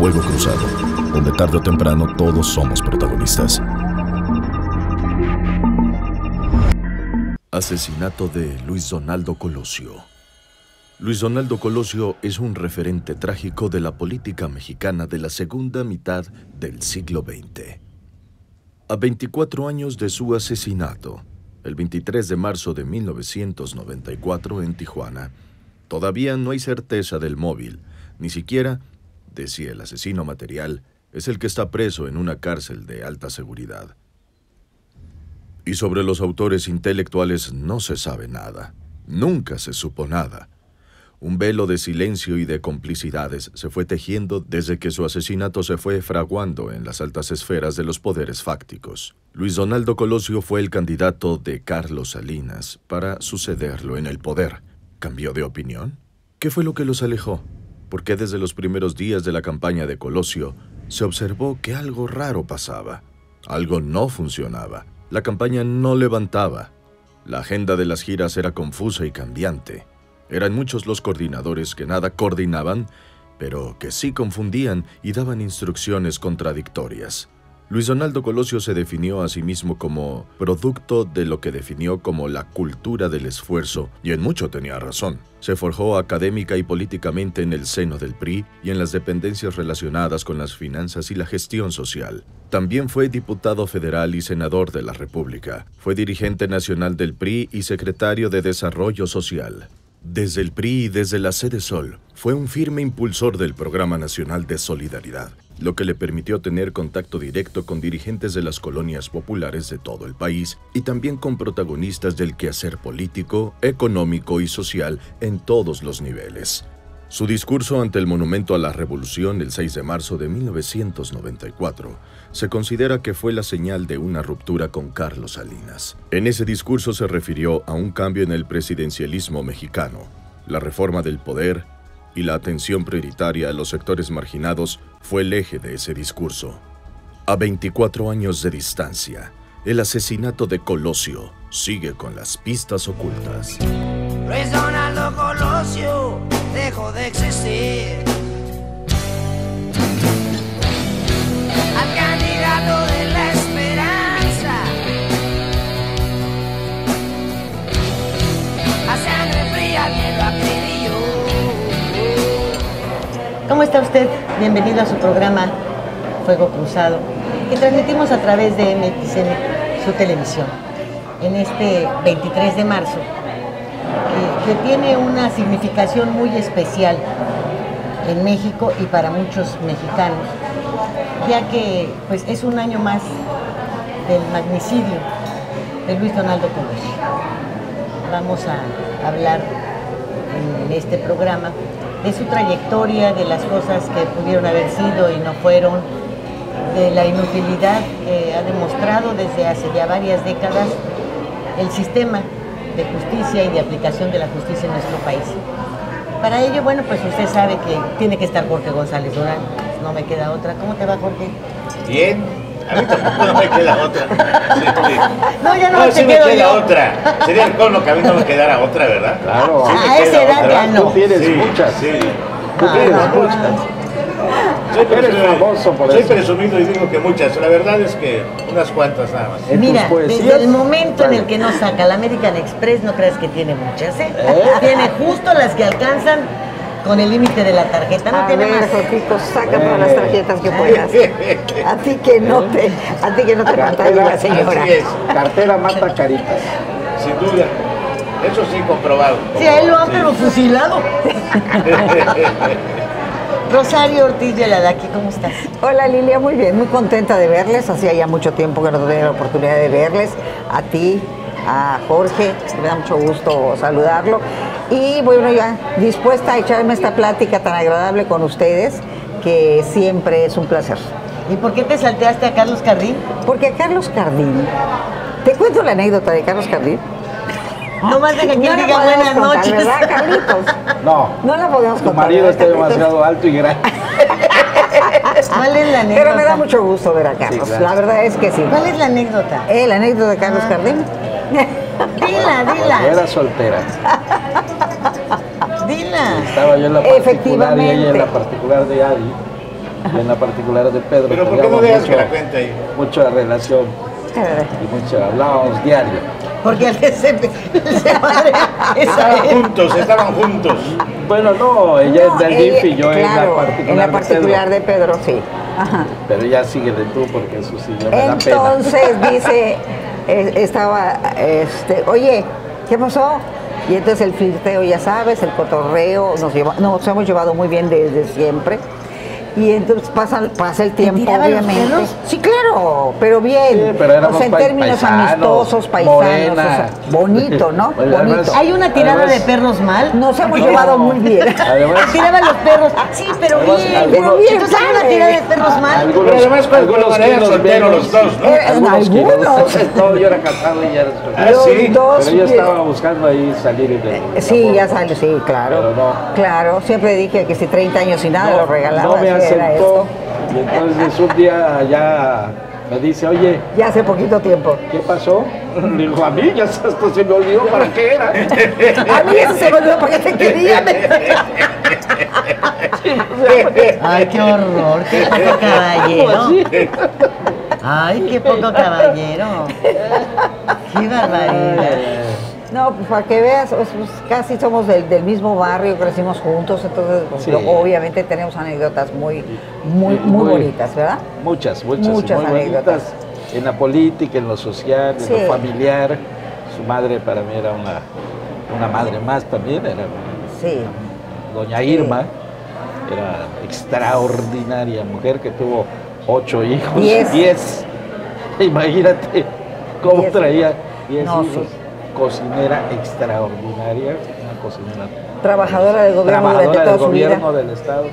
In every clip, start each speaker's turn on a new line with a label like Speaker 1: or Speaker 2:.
Speaker 1: Fuego Cruzado, donde tarde o temprano todos somos protagonistas. Asesinato de Luis Donaldo Colosio. Luis Donaldo Colosio es un referente trágico de la política mexicana de la segunda mitad del siglo XX. A 24 años de su asesinato, el 23 de marzo de 1994 en Tijuana, todavía no hay certeza del móvil, ni siquiera de si el asesino material es el que está preso en una cárcel de alta seguridad. Y sobre los autores intelectuales no se sabe nada. Nunca se supo nada. Un velo de silencio y de complicidades se fue tejiendo desde que su asesinato se fue fraguando en las altas esferas de los poderes fácticos. Luis Donaldo Colosio fue el candidato de Carlos Salinas para sucederlo en el poder. ¿Cambió de opinión? ¿Qué fue lo que los alejó? Porque desde los primeros días de la campaña de Colosio se observó que algo raro pasaba. Algo no funcionaba. La campaña no levantaba. La agenda de las giras era confusa y cambiante. Eran muchos los coordinadores que nada coordinaban, pero que sí confundían y daban instrucciones contradictorias. Luis Donaldo Colosio se definió a sí mismo como producto de lo que definió como la cultura del esfuerzo, y en mucho tenía razón. Se forjó académica y políticamente en el seno del PRI y en las dependencias relacionadas con las finanzas y la gestión social. También fue diputado federal y senador de la República. Fue dirigente nacional del PRI y secretario de Desarrollo Social. Desde el PRI y desde la Sede Sol, fue un firme impulsor del Programa Nacional de Solidaridad, lo que le permitió tener contacto directo con dirigentes de las colonias populares de todo el país y también con protagonistas del quehacer político, económico y social en todos los niveles. Su discurso ante el Monumento a la Revolución el 6 de marzo de 1994 se considera que fue la señal de una ruptura con Carlos Salinas. En ese discurso se refirió a un cambio en el presidencialismo mexicano, la reforma del poder y la atención prioritaria a los sectores marginados fue el eje de ese discurso. A 24 años de distancia, el asesinato de Colosio sigue con las pistas ocultas.
Speaker 2: Luis Donaldo Colosio dejó de existir. Al candidato de la esperanza, a sangre fría alguien lo acribilló.
Speaker 3: ¿Cómo está usted? Bienvenido a su programa Fuego Cruzado, que transmitimos a través de MXN, su televisión, en este 23 de marzo, que tiene una significación muy especial en México y para muchos mexicanos, ya que pues, es un año más del magnicidio de Luis Donaldo Colosio. Vamos a hablar en este programa de su trayectoria, de las cosas que pudieron haber sido y no fueron, de la inutilidad que ha demostrado desde hace ya varias décadas el sistema de justicia y de aplicación de la justicia en nuestro país. Para ello, bueno, pues usted sabe que tiene que estar Jorge González Durán, no me queda otra. ¿Cómo te va, Jorge?
Speaker 4: Bien, a mí tampoco no me queda otra. Sí.
Speaker 3: No, ya no,
Speaker 4: No,
Speaker 3: te
Speaker 4: sí me
Speaker 3: quedo
Speaker 4: queda
Speaker 3: yo.
Speaker 4: otra. Sería el colmo que a mí no me quedara otra, ¿verdad?
Speaker 5: Claro.
Speaker 4: Sí me
Speaker 3: A esa
Speaker 4: queda
Speaker 3: edad
Speaker 4: otra.
Speaker 3: ya no.
Speaker 5: Tú tienes
Speaker 4: Sí,
Speaker 5: muchas.
Speaker 4: sí.
Speaker 5: Tú tienes muchas. Eres famoso por
Speaker 4: soy
Speaker 5: eso.
Speaker 4: presumido y digo que muchas. La verdad es que unas cuantas nada más.
Speaker 5: En
Speaker 3: Mira,
Speaker 5: tus poesías,
Speaker 3: desde el momento en el
Speaker 5: vale.
Speaker 3: que nos saca la American Express, no creas que tiene muchas, ¿eh? Tiene justo las que alcanzan con el límite de la tarjeta, no
Speaker 6: A
Speaker 3: tiene
Speaker 6: ver,
Speaker 3: más.
Speaker 6: Jorgito, saca todas las tarjetas que puedas. A ti que no te falta la señora.
Speaker 4: Así es,
Speaker 5: Cartera mata caritas.
Speaker 4: sin duda. Eso sí comprobado.
Speaker 3: Sí, a él lo han pero fusilado. Rosario Ortiz de la Daqui, ¿cómo estás?
Speaker 6: Hola Lilia, muy bien, muy contenta de verles. Hacía ya mucho tiempo que no tenía la oportunidad de verles. A ti, a Jorge, me da mucho gusto saludarlo. Y bueno, ya dispuesta a echarme esta plática tan agradable con ustedes, que siempre es un placer.
Speaker 3: ¿Y por qué te salteaste a Carlos Cardín?
Speaker 6: Porque Carlos Cardín, ¿te cuento la anécdota de Carlos Cardín?
Speaker 3: No más de que quien
Speaker 6: No la
Speaker 3: diga
Speaker 6: podemos
Speaker 3: buenas
Speaker 6: contar,
Speaker 3: noches.
Speaker 6: ¿verdad, Carlitos?
Speaker 5: No.
Speaker 6: No la podemos
Speaker 5: Tu
Speaker 6: contar.
Speaker 5: marido
Speaker 6: ¿verdad,
Speaker 5: está
Speaker 6: Carlitos?
Speaker 5: demasiado alto y grande.
Speaker 3: ¿Cuál es la anécdota?
Speaker 6: Pero me da mucho gusto ver a Carlos,
Speaker 5: gracias.
Speaker 6: la verdad es que sí.
Speaker 3: ¿Cuál es la anécdota?
Speaker 6: La anécdota de Carlos Cardín.
Speaker 3: Dila.
Speaker 5: Yo era soltera.
Speaker 3: Dila.
Speaker 5: Estaba yo en la particular y ella en
Speaker 6: Efectivamente.
Speaker 5: la particular de Adi. y en la particular de Pedro.
Speaker 4: Pero ¿por qué no dejas que la cuente ahí?
Speaker 5: Mucha relación y hablábamos diario.
Speaker 3: Porque el se madre
Speaker 4: Estaban juntos.
Speaker 5: Bueno, no, ella es del DIF y yo
Speaker 6: claro,
Speaker 5: en la particular
Speaker 6: de Pedro, sí. Ajá.
Speaker 5: Pero ya sigue de tú porque eso sí ya me da pena.
Speaker 6: Entonces dice, oye, ¿qué pasó? Y entonces el flirteo, ya sabes, el cotorreo, nos hemos llevado muy bien desde siempre. Y entonces pasa el tiempo, obviamente. Sí, claro, pero bien.
Speaker 5: Sí, pero éramos
Speaker 6: en términos
Speaker 5: paisanos,
Speaker 6: amistosos, paisanos,
Speaker 5: morena.
Speaker 6: o sea, bonito, ¿no?
Speaker 5: Bueno,
Speaker 6: bonito.
Speaker 5: además,
Speaker 3: ¿Hay una tirada de perros mal?
Speaker 6: Nos hemos llevado muy bien.
Speaker 5: Además,
Speaker 3: Tiraban los perros. Sí, pero
Speaker 5: Además,
Speaker 3: bien.
Speaker 5: algunos-
Speaker 3: Entonces hay una tirada de perros mal.
Speaker 4: Pero además, algunos eran
Speaker 5: kilos
Speaker 4: solteros
Speaker 5: menos.
Speaker 4: los dos, ¿no?
Speaker 6: Algunos.
Speaker 5: No, yo era casado y ya era soltero.
Speaker 4: Ah, sí.
Speaker 6: Dos,
Speaker 5: Pero yo estaba buscando ahí salir de
Speaker 6: sí, ya sale, sí, claro.
Speaker 5: Pero no.
Speaker 6: Claro, siempre dije que si 30 años y nada lo regalaba.
Speaker 5: No me
Speaker 6: así era
Speaker 5: aceptó.
Speaker 6: esto.
Speaker 5: Y entonces un día ya me dice, oye,
Speaker 6: Ya hace poquito tiempo.
Speaker 5: ¿qué pasó? Le digo, a mí ya hasta se me olvidó para qué era.
Speaker 6: A mí eso se me olvidó porque te quería.
Speaker 3: Ay, qué horror, qué poco caballero. Ay, qué poco caballero. Qué barbaridad.
Speaker 6: No, pues para que veas, pues, casi somos del mismo barrio, crecimos juntos, entonces pues,
Speaker 5: Sí.
Speaker 6: Obviamente tenemos anécdotas muy bonitas, ¿verdad?
Speaker 5: Muchas,
Speaker 6: Muchas
Speaker 5: muy
Speaker 6: anécdotas.
Speaker 5: bonitas. En la política, en lo social, en
Speaker 6: Sí.
Speaker 5: lo familiar. Su madre para mí era una madre más también, era
Speaker 6: Sí.
Speaker 5: doña
Speaker 6: Sí.
Speaker 5: Irma. Era extraordinaria mujer que tuvo 8 hijos.
Speaker 6: 10.
Speaker 5: Imagínate cómo
Speaker 6: 10.
Speaker 5: traía 10
Speaker 6: No,
Speaker 5: hijos.
Speaker 6: sí.
Speaker 5: Cocinera extraordinaria, una cocinera.
Speaker 6: Trabajadora del gobierno durante
Speaker 5: Trabajadora
Speaker 6: toda
Speaker 5: del
Speaker 6: su vida.
Speaker 5: gobierno del Estado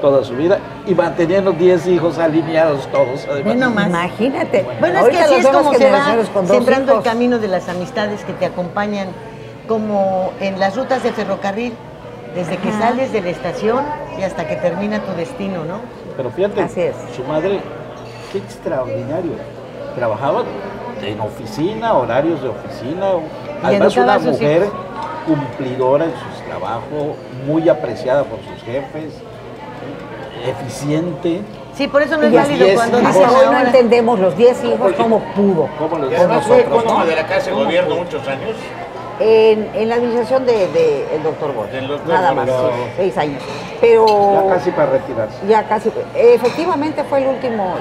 Speaker 5: toda su vida y manteniendo 10 hijos alineados todos. Además.
Speaker 3: Bueno, más.
Speaker 6: Imagínate.
Speaker 3: Bueno, es que
Speaker 6: Ahorita
Speaker 3: así
Speaker 6: las
Speaker 3: es
Speaker 6: nuevas
Speaker 3: como se va
Speaker 6: generaciones con 2
Speaker 3: sembrando el
Speaker 6: hijos.
Speaker 3: camino de las amistades que te acompañan, como en las rutas de ferrocarril, desde que
Speaker 6: Ajá.
Speaker 3: sales de la estación y hasta que termina tu destino, ¿no?
Speaker 5: Pero fíjate,
Speaker 6: Así es.
Speaker 5: su madre, qué extraordinario. Trabajaba en oficina, horarios de oficina. Además,
Speaker 3: educaba
Speaker 5: una
Speaker 3: a sus
Speaker 5: mujer
Speaker 3: hijos.
Speaker 5: cumplidora en su trabajo, muy apreciada por sus jefes, eficiente.
Speaker 3: Sí, por eso no es
Speaker 6: Y
Speaker 3: válido
Speaker 5: así
Speaker 3: cuando
Speaker 5: es.
Speaker 3: dicen
Speaker 6: Hasta hoy no
Speaker 3: ahora.
Speaker 6: entendemos los 10 hijos cómo pudo.
Speaker 5: ¿Cómo les
Speaker 4: Y
Speaker 5: con
Speaker 4: además fue
Speaker 5: nosotros,
Speaker 4: epónimo
Speaker 5: no?
Speaker 4: de la Casa de Gobierno muchos años.
Speaker 6: En la administración del doctor Bosch.
Speaker 4: Del doctor
Speaker 6: Nada
Speaker 4: Bosch,
Speaker 6: más,
Speaker 4: pero-
Speaker 6: 6 años. Pero
Speaker 5: Ya casi para retirarse.
Speaker 6: ya casi. Efectivamente fue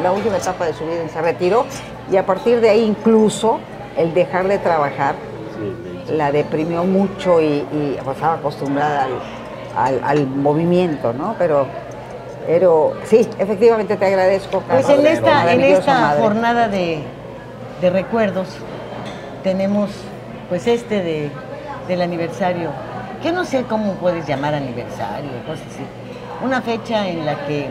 Speaker 6: la última etapa de su vida. Se retiró y a partir de ahí incluso el dejar de trabajar
Speaker 5: Sí,
Speaker 6: la deprimió mucho y pues, estaba acostumbrada al movimiento, ¿no? Pero sí, efectivamente te agradezco.
Speaker 3: Pues
Speaker 6: Carlos,
Speaker 3: en esta
Speaker 6: maravillosa madre.
Speaker 3: jornada de recuerdos tenemos pues del aniversario, que no sé cómo puedes llamar aniversario, cosas así. Una fecha en la que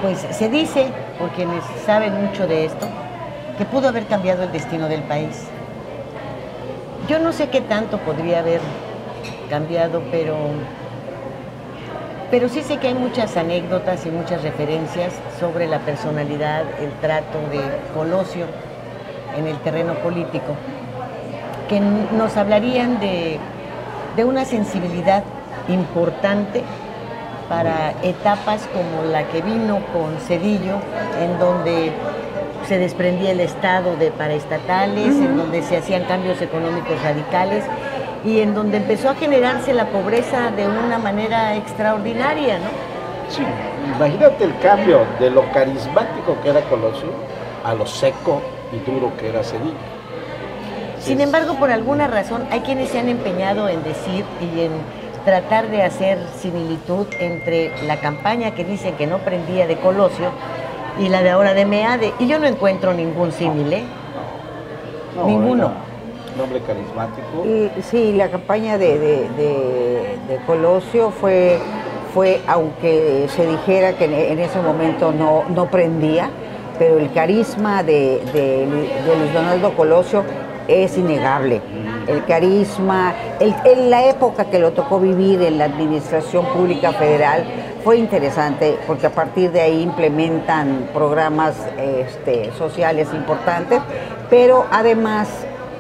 Speaker 3: pues se dice, por quienes saben mucho de esto, que pudo haber cambiado el destino del país. Yo no sé qué tanto podría haber cambiado, pero sí sé que hay muchas anécdotas y muchas referencias sobre la personalidad, el trato de Colosio en el terreno político, que nos hablarían de una sensibilidad importante para etapas como la que vino con Zedillo, en donde se desprendía el Estado de paraestatales, en donde se hacían cambios económicos radicales y en donde empezó a generarse la pobreza de una manera extraordinaria, ¿no?
Speaker 5: Sí, imagínate el cambio de lo carismático que era Colosio a lo seco y duro que era Zedillo.
Speaker 3: Sin embargo, por alguna razón, hay quienes se han empeñado en decir y en tratar de hacer similitud entre la campaña que dicen que no prendía de Colosio y la de ahora de Meade. Y yo no encuentro ningún símil, ¿eh?
Speaker 5: No,
Speaker 3: Ninguno.
Speaker 5: era un hombre carismático.
Speaker 6: Y sí, la campaña de Colosio fue, aunque se dijera que en ese momento no prendía, pero el carisma de Luis Donaldo Colosio es innegable. El carisma, en la época que lo tocó vivir en la Administración Pública Federal fue interesante porque a partir de ahí implementan programas sociales importantes, pero además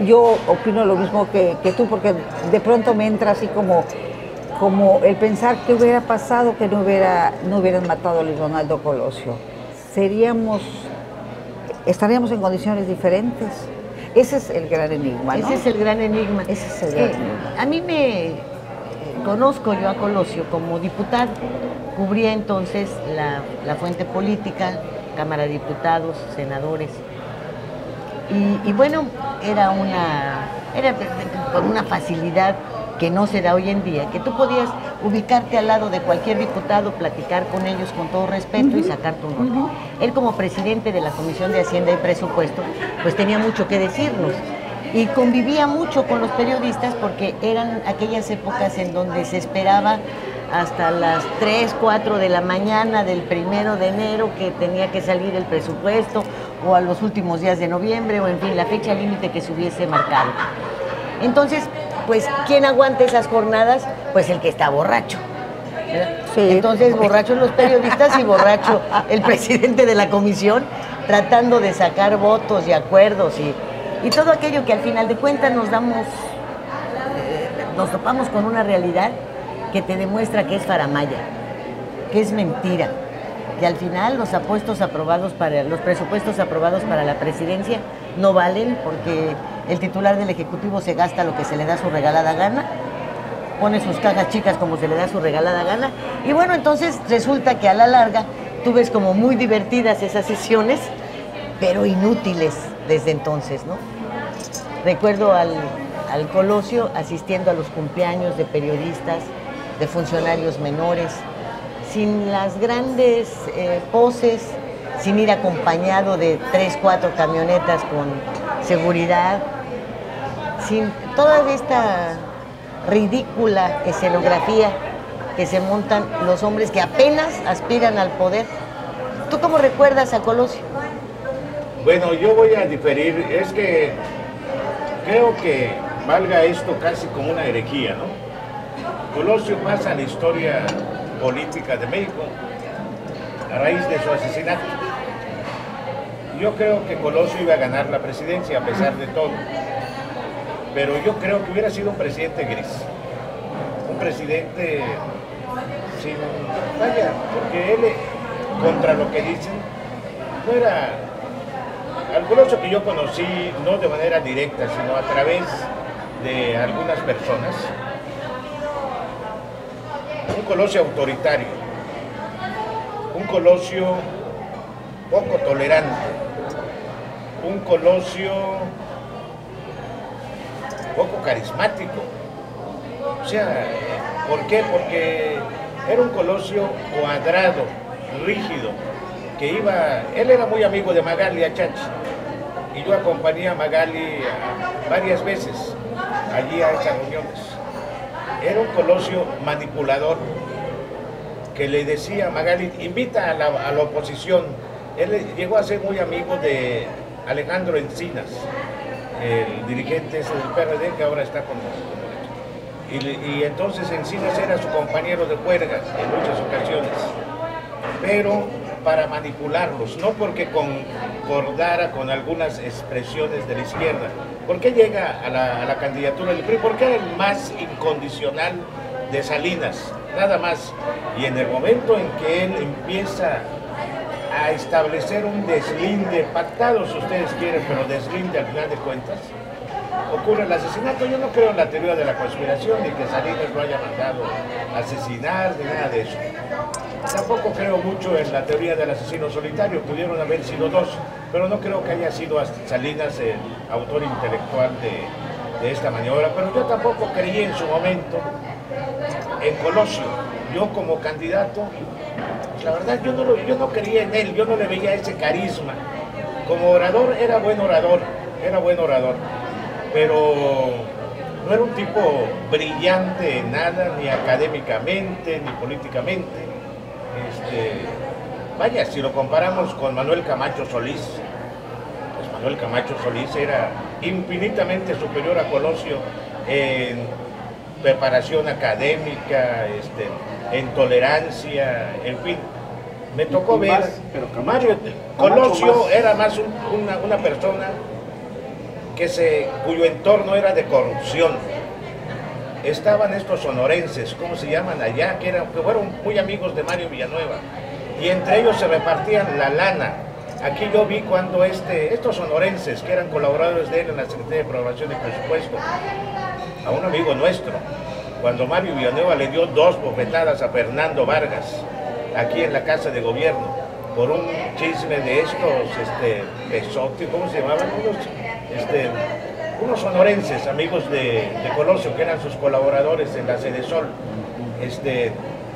Speaker 6: yo opino lo mismo que tú, porque de pronto me entra así como como el pensar qué hubiera pasado que no hubieran matado a Luis Donaldo Colosio. Estaríamos en condiciones diferentes. Ese es el gran enigma, ¿no?
Speaker 3: Ese es el gran enigma.
Speaker 6: Ese es el gran enigma.
Speaker 3: A mí conozco yo a Colosio como diputado. Cubría entonces la fuente política, Cámara de Diputados, senadores. Y bueno, era con una facilidad que no se da hoy en día, que tú podías ubicarte al lado de cualquier diputado, platicar con ellos con todo respeto y sacar tu nota. Él, como presidente de la Comisión de Hacienda y Presupuesto, pues tenía mucho que decirnos y convivía mucho con los periodistas porque eran aquellas épocas en donde se esperaba hasta las 3, 4 de la mañana del 1 de enero que tenía que salir el presupuesto, o a los últimos días de noviembre, o en fin, la fecha límite que se hubiese marcado. Entonces, pues, ¿quién aguanta esas jornadas? Pues el que está borracho. Sí. Entonces, borrachos los periodistas y borracho el presidente de la comisión, tratando de sacar votos y acuerdos y todo aquello que al final de cuentas nos topamos con una realidad que te demuestra que es faramaya, que es mentira, que al final los presupuestos aprobados para la presidencia no valen porque el titular del Ejecutivo se gasta lo que se le da su regalada gana, pone sus cajas chicas como se le da su regalada gana, y bueno, entonces resulta que a la larga tú ves como muy divertidas esas sesiones, pero inútiles desde entonces, ¿no? Recuerdo al Colosio asistiendo a los cumpleaños de periodistas, de funcionarios menores, sin las grandes poses, sin ir acompañado de 3, 4 camionetas con seguridad, sin toda esta ridícula escenografía que se montan los hombres que apenas aspiran al poder. ¿Tú cómo recuerdas a Colosio?
Speaker 4: Bueno, yo voy a diferir, es que creo que valga esto casi como una herejía, ¿no? Colosio pasa a la historia política de México a raíz de su asesinato. Yo creo que Colosio iba a ganar la presidencia a pesar de todo, pero yo creo que hubiera sido un presidente gris, un presidente sin... Vaya, porque él, contra lo que dicen, no era... Al Colosio que yo conocí, no de manera directa, sino a través de algunas personas, un Colosio autoritario, un Colosio poco tolerante, un Colosio poco carismático. O sea, ¿por qué? Porque era un Colosio cuadrado, rígido, que él era muy amigo de Magali Achachi, y yo acompañé a Magali varias veces allí a esas reuniones. Era un Colosio manipulador, que le decía a Magali, invita a la oposición. Él llegó a ser muy amigo de Alejandro Encinas, el dirigente ese del PRD que ahora está con nosotros. Y entonces Encinas era su compañero de juergas en muchas ocasiones, pero para manipularlos, no porque concordara con algunas expresiones de la izquierda. ¿Por qué llega a la candidatura del PRI? Porque era el más incondicional de Salinas, nada más. Y en el momento en que él empieza a establecer un deslinde, pactado si ustedes quieren, pero deslinde al final de cuentas, ocurre el asesinato. Yo no creo en la teoría de la conspiración, ni que Salinas lo haya mandado a asesinar, ni nada de eso. Tampoco creo mucho en la teoría del asesino solitario, pudieron haber sido 2, pero no creo que haya sido Salinas el autor intelectual de esta maniobra. Pero yo tampoco creí en su momento en Colosio. Yo como candidato, pues la verdad yo no creía en él, yo no le veía ese carisma. Como orador era buen orador, pero no era un tipo brillante en nada, ni académicamente, ni políticamente. Vaya, si lo comparamos con Manuel Camacho Solís, pues Manuel Camacho Solís era infinitamente superior a Colosio en preparación académica, en tolerancia, en fin. Me tocó ver, Colosio era más una persona cuyo entorno era de corrupción. estaban estos sonorenses, ¿cómo se llaman allá? Que fueron muy amigos de Mario Villanueva, y entre ellos se repartían la lana. Aquí yo vi cuando estos sonorenses, que eran colaboradores de él en la Secretaría de Programación y Presupuesto, a un amigo nuestro, cuando Mario Villanueva le dio 2 bofetadas a Fernando Vargas, aquí en la Casa de Gobierno, por un chisme de estos, Pesotti, ¿cómo se llamaban? Unos sonorenses, amigos de Colosio, que eran sus colaboradores en la Sedesol,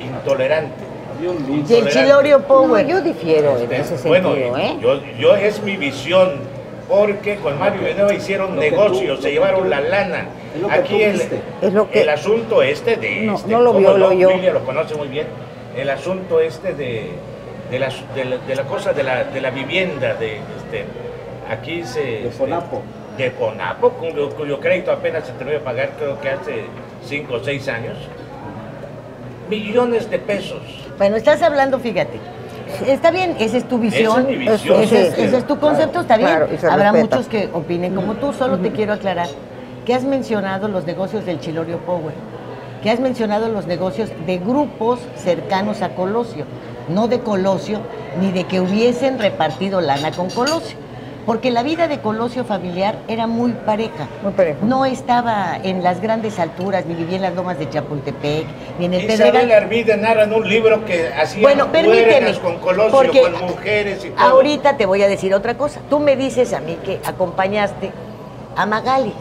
Speaker 4: intolerante.
Speaker 3: Y el Chilorio Power.
Speaker 6: Yo difiero en ese
Speaker 4: Bueno,
Speaker 6: sentido, ¿eh?
Speaker 4: yo es mi visión, porque con Mario Villanueva hicieron negocios, se llevaron la lana. Aquí el asunto
Speaker 6: no lo violo yo.
Speaker 4: Lilia lo conoce muy bien, el asunto de la cosa de la vivienda, aquí
Speaker 5: de Fonapo.
Speaker 4: De Fonapo, cuyo crédito apenas se terminó de pagar, creo que hace 5 o 6 años. Millones de pesos.
Speaker 3: Bueno, estás hablando, fíjate. Está bien, esa es tu visión.
Speaker 4: Esa es mi visión.
Speaker 3: Ese es tu concepto, está bien.
Speaker 6: Claro, y se
Speaker 3: Habrá
Speaker 6: respeta.
Speaker 3: muchos que opinen como tú, solo te quiero aclarar que has mencionado los negocios del Chilorio Power, que has mencionado los negocios de grupos cercanos a Colosio, no de Colosio, ni de que hubiesen repartido lana con Colosio. Porque la vida de Colosio familiar era muy pareja.
Speaker 6: Muy pareja.
Speaker 3: No estaba en las grandes alturas, ni vivía en las lomas de Chapultepec, ni en el
Speaker 4: Isabel
Speaker 3: Pedregal.
Speaker 4: Arvide narra en un libro que hacía
Speaker 3: Bueno, permíteme,
Speaker 4: huérganas con Colosio,
Speaker 3: porque
Speaker 4: con mujeres y todo.
Speaker 3: ahorita te voy a decir otra cosa. Tú me dices a mí que acompañaste a Magali.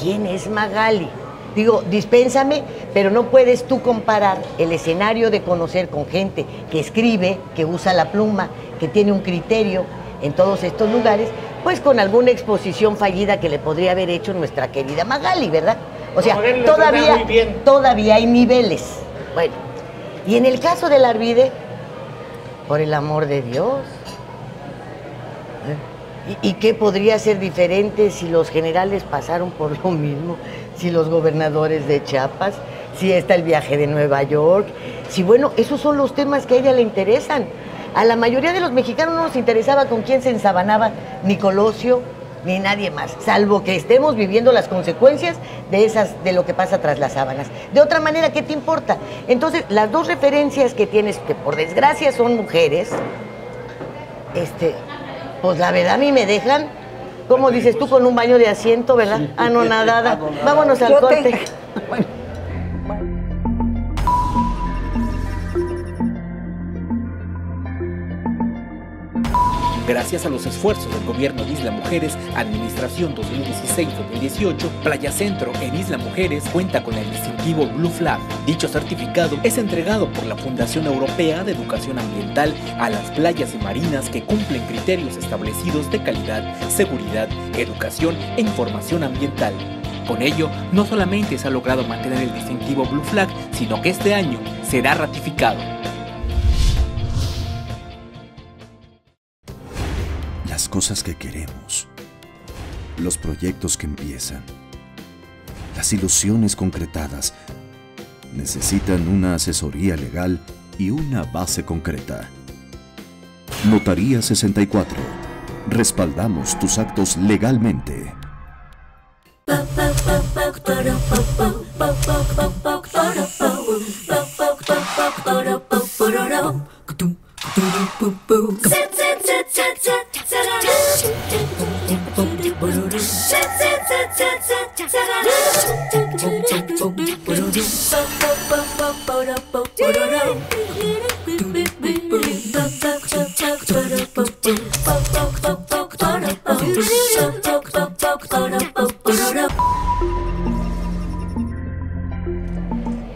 Speaker 3: ¿Quién es Magali? Digo, dispénsame, pero no puedes tú comparar el escenario de conocer con gente que escribe, que usa la pluma, que tiene un criterio en todos estos lugares, pues con alguna exposición fallida que le podría haber hecho nuestra querida Magali, ¿verdad? O sea,
Speaker 4: Magali lo trataba muy bien.
Speaker 3: todavía hay niveles. Bueno, y en el caso del Arvide, por el amor de Dios, ¿y qué podría ser diferente si los generales pasaron por lo mismo? Si los gobernadores de Chiapas, si está el viaje de Nueva York, si bueno, esos son los temas que a ella le interesan. A la mayoría de los mexicanos no nos interesaba con quién se ensabanaba ni Colosio ni nadie más, salvo que estemos viviendo las consecuencias de lo que pasa tras las sábanas. De otra manera, ¿qué te importa? Entonces, las dos referencias que tienes, que por desgracia son mujeres, pues la verdad a mí me dejan, como dices tú, con un baño de asiento, ¿verdad? Anonadada. Vámonos al corte.
Speaker 7: Gracias a los esfuerzos del gobierno de Isla Mujeres, Administración 2016-2018, Playa Centro en Isla Mujeres cuenta con el distintivo Blue Flag. Dicho certificado es entregado por la Fundación Europea de Educación Ambiental a las playas y marinas que cumplen criterios establecidos de calidad, seguridad, educación e información ambiental. Con ello, no solamente se ha logrado mantener el distintivo Blue Flag, sino que este año será ratificado.
Speaker 8: Las cosas que queremos, los proyectos que empiezan, las ilusiones concretadas, necesitan una asesoría legal y una base concreta. Notaría 64. Respaldamos tus actos legalmente.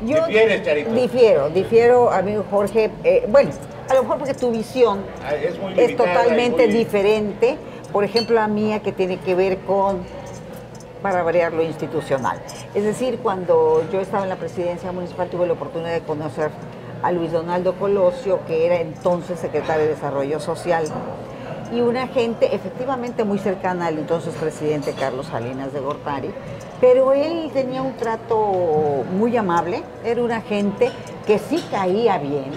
Speaker 6: Yo
Speaker 4: ¿Difieres, Charito?
Speaker 6: difiero, amigo Jorge. Bueno, a lo mejor porque tu visión
Speaker 4: Es muy
Speaker 6: es
Speaker 4: limitada,
Speaker 6: totalmente
Speaker 4: es muy-
Speaker 6: diferente. Por ejemplo, la mía, que tiene que ver con, para variar, lo institucional. Es decir, cuando yo estaba en la presidencia municipal, tuve la oportunidad de conocer a Luis Donaldo Colosio, que era entonces secretario de Desarrollo Social, y una gente efectivamente muy cercana al entonces presidente Carlos Salinas de Gortari, pero él tenía un trato muy amable, era una gente que sí caía bien,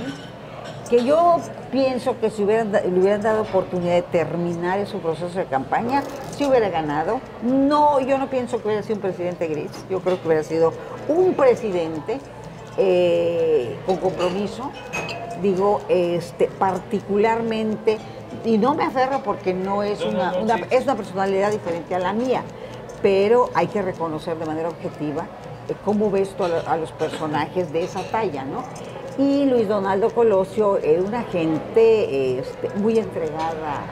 Speaker 6: que yo pienso que si le hubieran dado oportunidad de terminar en su proceso de campaña, sí hubiera ganado. No, yo no pienso que hubiera sido un presidente gris, yo creo que hubiera sido un presidente con compromiso, digo, particularmente, y no me aferro porque no es es una personalidad diferente a la mía, pero hay que reconocer de manera objetiva cómo ves tú a los personajes de esa talla, ¿no? Y Luis Donaldo Colosio era una gente muy entregada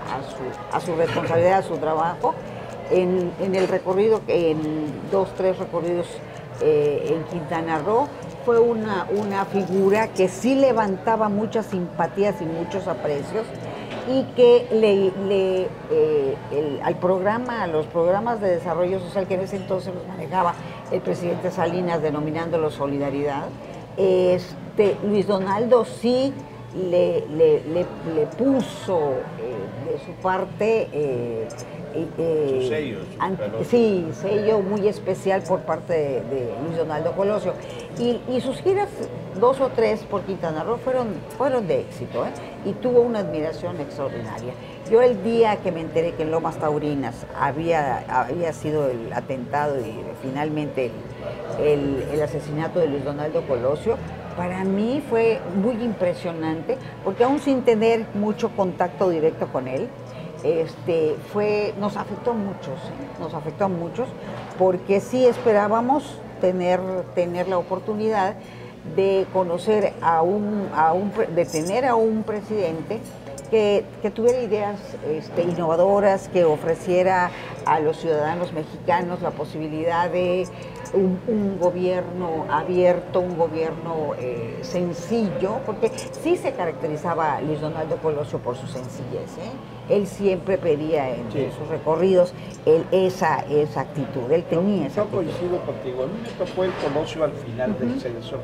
Speaker 6: a su responsabilidad, a su trabajo. En el recorrido, en 2, 3 recorridos en Quintana Roo, fue una figura que sí levantaba muchas simpatías y muchos aprecios, y que a los programas de desarrollo social que en ese entonces los manejaba el presidente Salinas, denominándolo Solidaridad, Luis Donaldo sí le puso de su parte
Speaker 4: su sello,
Speaker 6: sello muy especial por parte de Luis Donaldo Colosio. Y sus giras, 2 o 3 por Quintana Roo, fueron de éxito, y tuvo una admiración extraordinaria. Yo el día que me enteré que en Lomas Taurinas había sido el atentado y finalmente el asesinato de Luis Donaldo Colosio, para mí fue muy impresionante, porque aún sin tener mucho contacto directo con él, nos afectó a muchos, porque sí esperábamos tener la oportunidad de conocer de tener a un presidente que tuviera ideas innovadoras, que ofreciera a los ciudadanos mexicanos la posibilidad de un gobierno abierto, un gobierno sencillo, porque sí se caracterizaba Luis Donaldo Colosio por su sencillez. Él siempre pedía en sus recorridos esa actitud, él tenía esa actitud.
Speaker 5: Yo coincido contigo, a mí me tocó el Colosio al final del censo,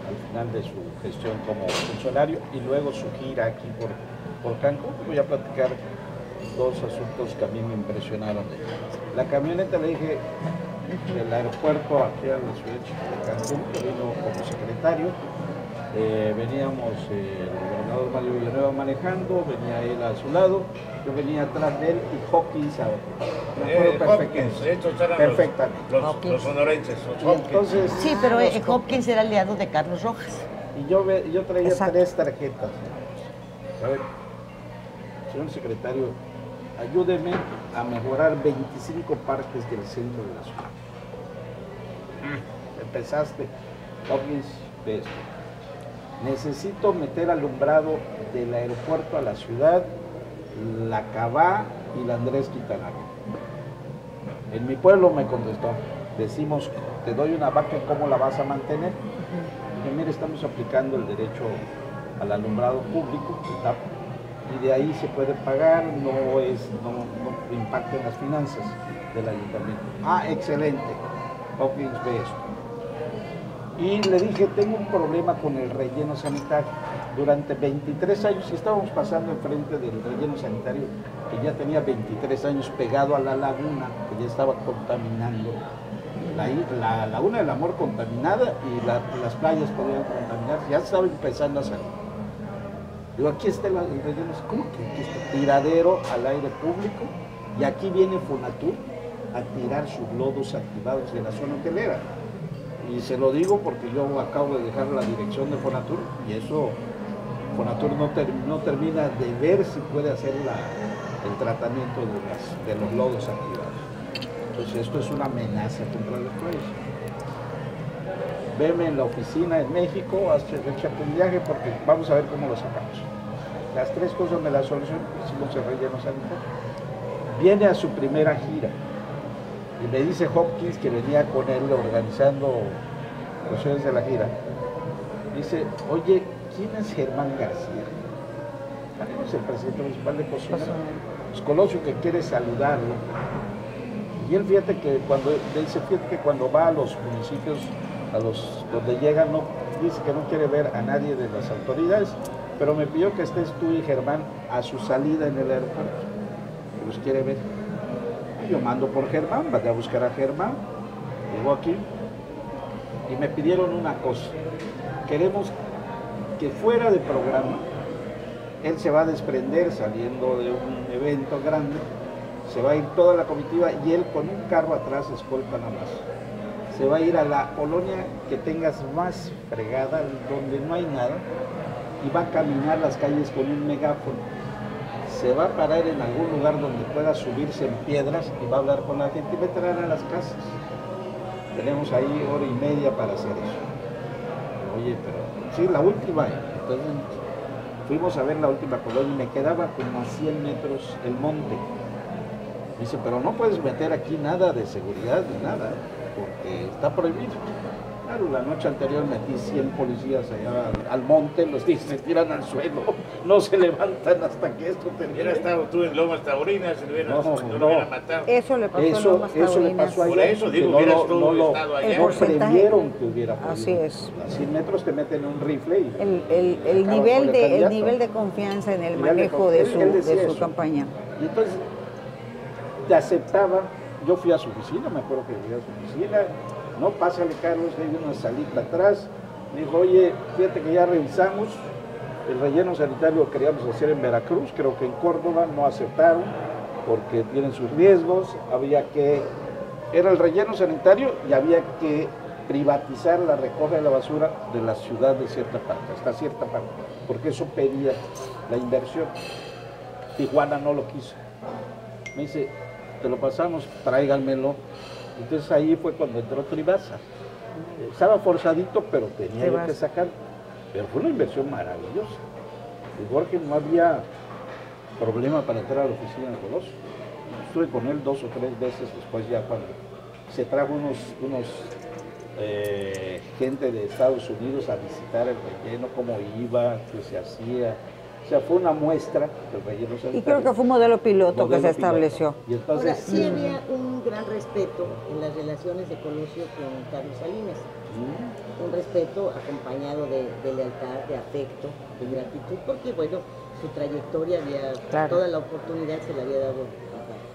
Speaker 5: al final de su gestión como funcionario, y luego su gira aquí por Cancún. Voy a platicar 2 asuntos que a mí me impresionaron. La camioneta, le dije, del aeropuerto aquí a la ciudad de Cancún, que vino como secretario. Veníamos el gobernador Mario Villanueva manejando, venía él a su lado, yo venía atrás de él y Hopkins perfectamente.
Speaker 4: Los sonorenses,
Speaker 5: Entonces,
Speaker 3: sí, pero Hopkins era aliado de Carlos Rojas.
Speaker 5: Y yo traía 3 tarjetas. A ver, señor secretario, ayúdeme a mejorar 25 parques del centro de la ciudad. Empezaste, Hopkins, de esto. Necesito meter alumbrado del aeropuerto a la ciudad, la Cabá y la Andrés Quintana Roo. En mi pueblo me contestó, decimos, te doy una vaca, ¿cómo la vas a mantener? Y mire, estamos aplicando el derecho al alumbrado público, y de ahí se puede pagar, no impacta en las finanzas del ayuntamiento. Ah, excelente, Hopkins ve eso. Y le dije, tengo un problema con el relleno sanitario. Durante 23 años, estábamos pasando enfrente del relleno sanitario, que ya tenía 23 años pegado a la laguna, que ya estaba contaminando. La laguna del Amor contaminada y las playas podían contaminar, ya estaba empezando a salir. Digo, aquí está el relleno, ¿cómo que aquí está? Tiradero al aire público, y aquí viene Fonatur a tirar sus lodos activados de la zona hotelera. Y se lo digo porque yo acabo de dejar la dirección de Fonatur, y eso Fonatur no termina de ver si puede hacer el tratamiento de los lodos activados. Entonces esto es una amenaza contra los pueblos. Veme en la oficina en México, échate un viaje porque vamos a ver cómo lo sacamos. Las 3 cosas me las solucionó, hicimos el relleno sanitario. Viene a su primera gira. Y me dice Hopkins, que venía con él organizando cuestiones de la gira. Dice, oye, ¿quién es Germán García? Es el presidente municipal de Cozumel. Es Colosio, que quiere saludarlo. Y él, fíjate que cuando va a los municipios, donde llega, dice que no quiere ver a nadie de las autoridades, pero me pidió que estés tú y Germán a su salida en el aeropuerto, que los quiere ver. Yo mando por Germán, vaya a buscar a Germán, llegó aquí y me pidieron una cosa. Queremos que fuera de programa él se va a desprender saliendo de un evento grande, se va a ir toda la comitiva y él con un carro atrás escolta nada más. Se va a ir a la colonia que tengas más fregada, donde no hay nada, y va a caminar las calles con un megáfono. Se va a parar en algún lugar donde pueda subirse en piedras y va a hablar con la gente y va a entrar a las casas. Tenemos ahí hora y media para hacer eso. Oye, pero sí, la última. Entonces fuimos a ver la última colonia y me quedaba como a 100 metros el monte. Dice, pero no puedes meter aquí nada de seguridad ni nada, porque está prohibido. Claro, la noche anterior metí 100 policías allá al monte, los se tiran al suelo, no se levantan hasta que esto termine.
Speaker 4: Hubiera estado tú en Lomas Taurinas, se lo hubiera matado.
Speaker 6: Eso le pasó
Speaker 5: Eso,
Speaker 6: a Lomas
Speaker 5: eso le
Speaker 6: Taurinas.
Speaker 5: pasó allá.
Speaker 4: Por eso digo, hubieras tú estado allá.
Speaker 5: No previeron que hubiera podido.
Speaker 6: Así es.
Speaker 5: A 100 metros te meten un rifle y
Speaker 6: El nivel de confianza en el manejo de su campaña.
Speaker 5: Y entonces te aceptaba. Yo fui a su oficina, me acuerdo que fui a su oficina. No, pásale, Carlos, hay una salita atrás. Me dijo, oye, fíjate que ya revisamos. El relleno sanitario lo queríamos hacer en Veracruz, creo que en Córdoba no aceptaron porque tienen sus riesgos. Era el relleno sanitario y había que privatizar la recogida de la basura de la ciudad de cierta parte, hasta cierta parte, porque eso pedía la inversión. Tijuana no lo quiso. Me dice, te lo pasamos, tráiganmelo. Entonces ahí fue cuando entró Tribasa. Estaba forzadito, pero tenía yo que sacar. Pero fue una inversión maravillosa. Y Jorge no había problema para entrar a la oficina de Colosio. Estuve con él 2 o 3 veces después, ya cuando se trajo gente de Estados Unidos a visitar el relleno, cómo iba, qué se hacía. O sea, fue una muestra del relleno sanitario.
Speaker 6: Y creo que fue un modelo piloto que se estableció.
Speaker 5: Y entonces,
Speaker 3: ahora, sí había un gran respeto en las relaciones de Colosio con Carlos Salinas. Un respeto acompañado de lealtad, de afecto, de gratitud, porque bueno, su trayectoria toda la oportunidad se le había dado a Carlos.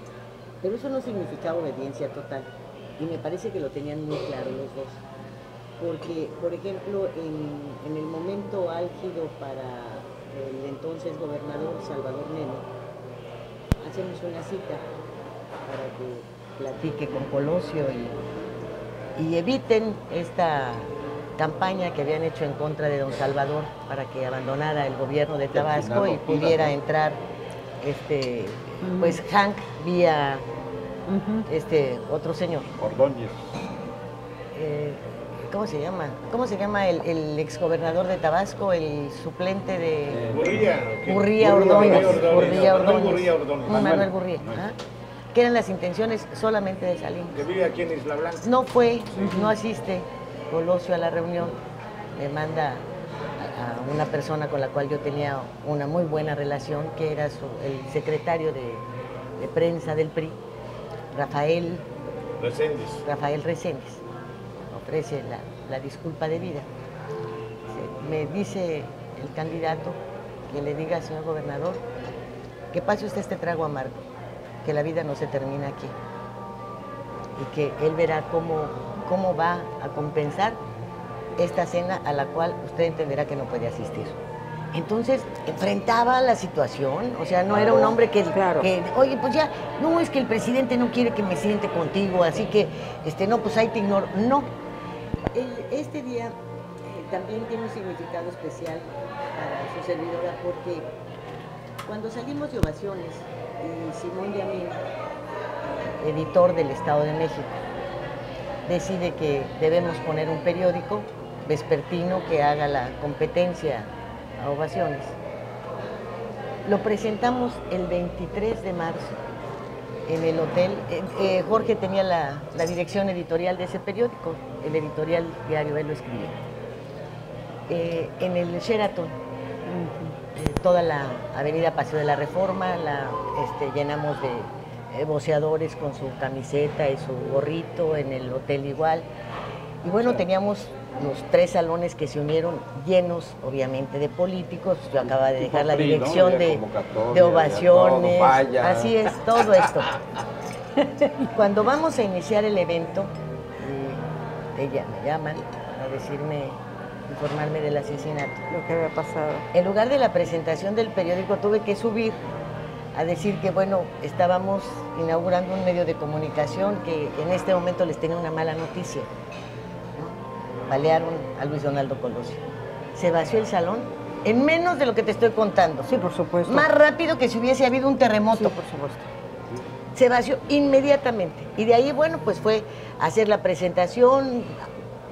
Speaker 3: Pero eso no significaba obediencia total. Y me parece que lo tenían muy claro los dos. Porque, por ejemplo, en el momento álgido para el entonces gobernador Salvador Neno, hacemos una cita para que platique con Colosio y eviten esta campaña que habían hecho en contra de don Salvador para que abandonara el gobierno de Tabasco y pudiera entrar pues Hank vía otro señor.
Speaker 5: Ordóñez.
Speaker 3: ¿Cómo se llama? ¿Cómo se llama el exgobernador de Tabasco, el suplente de Gurría Ordóñez? Manuel Gurría. Que eran las intenciones solamente de Salinas.
Speaker 4: Que vive aquí en Isla Blanca.
Speaker 3: No asiste Colosio a la reunión, le manda a una persona con la cual yo tenía una muy buena relación, que era el secretario de prensa del PRI, Rafael Reséndiz. Ofrece la disculpa debida. Me dice el candidato que le diga al señor gobernador que pase usted este trago amargo, que la vida no se termina aquí y que él verá cómo va a compensar esta cena a la cual usted entenderá que no puede asistir. Entonces, enfrentaba la situación, o sea, no era un hombre que oye, pues ya, no, es que el presidente no quiere que me siente contigo, así que, no, pues ahí te ignoro. No. Este día también tiene un significado especial para su servidora, porque cuando salimos de Ovaciones, Simón de Amín, editor del Estado de México, decide que debemos poner un periódico vespertino que haga la competencia a Ovaciones. Lo presentamos el 23 de marzo en el hotel. Jorge tenía la dirección editorial de ese periódico, el editorial diario, él lo escribía. En el Sheraton, toda la avenida Paseo de la Reforma, llenamos de voceadores con su camiseta y su gorrito, en el hotel igual. Y bueno, teníamos los 3 salones que se unieron, llenos obviamente de políticos. Yo acababa de dejar la dirección, ¿no? de Ovaciones, todo, así es, todo esto. Cuando vamos a iniciar el evento, ella me llaman a decirme informarme del asesinato.
Speaker 6: Lo que había pasado.
Speaker 3: En lugar de la presentación del periódico tuve que subir a decir que, bueno, estábamos inaugurando un medio de comunicación que en este momento les tenía una mala noticia, ¿no? Balearon a Luis Donaldo Colosio. Se vació el salón en menos de lo que te estoy contando.
Speaker 6: Sí, por supuesto.
Speaker 3: Más rápido que si hubiese habido un terremoto.
Speaker 6: Sí, por supuesto.
Speaker 3: Se vació inmediatamente. Y de ahí, bueno, pues fue hacer la presentación,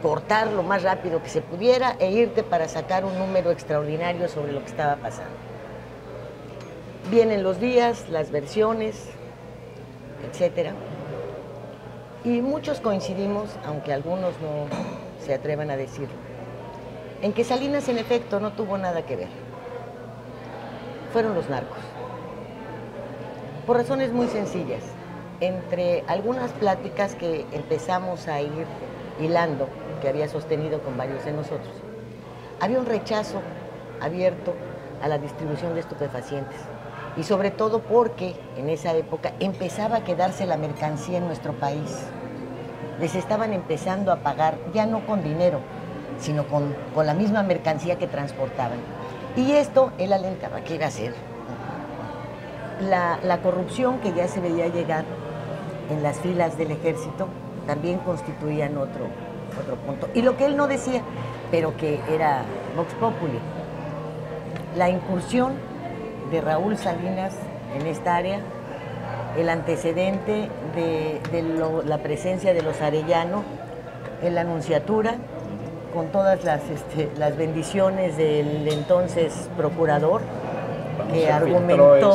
Speaker 3: cortar lo más rápido que se pudiera e irte para sacar un número extraordinario sobre lo que estaba pasando. Vienen los días, las versiones, etcétera. Y muchos coincidimos, aunque algunos no se atrevan a decirlo, en que Salinas en efecto no tuvo nada que ver. Fueron los narcos. Por razones muy sencillas. Entre algunas pláticas que empezamos a ir hilando, que había sostenido con varios de nosotros, había un rechazo abierto a la distribución de estupefacientes. Y sobre todo porque en esa época empezaba a quedarse la mercancía en nuestro país. Les estaban empezando a pagar, ya no con dinero, sino con la misma mercancía que transportaban. Y esto él alentaba que iba a hacer. La corrupción que ya se veía llegar en las filas del ejército también constituían otro punto. Y lo que él no decía, pero que era Vox Populi, la incursión de Raúl Salinas en esta área, el antecedente de la presencia de los Arellano en la nunciatura, con todas las bendiciones del entonces procurador, que argumentó,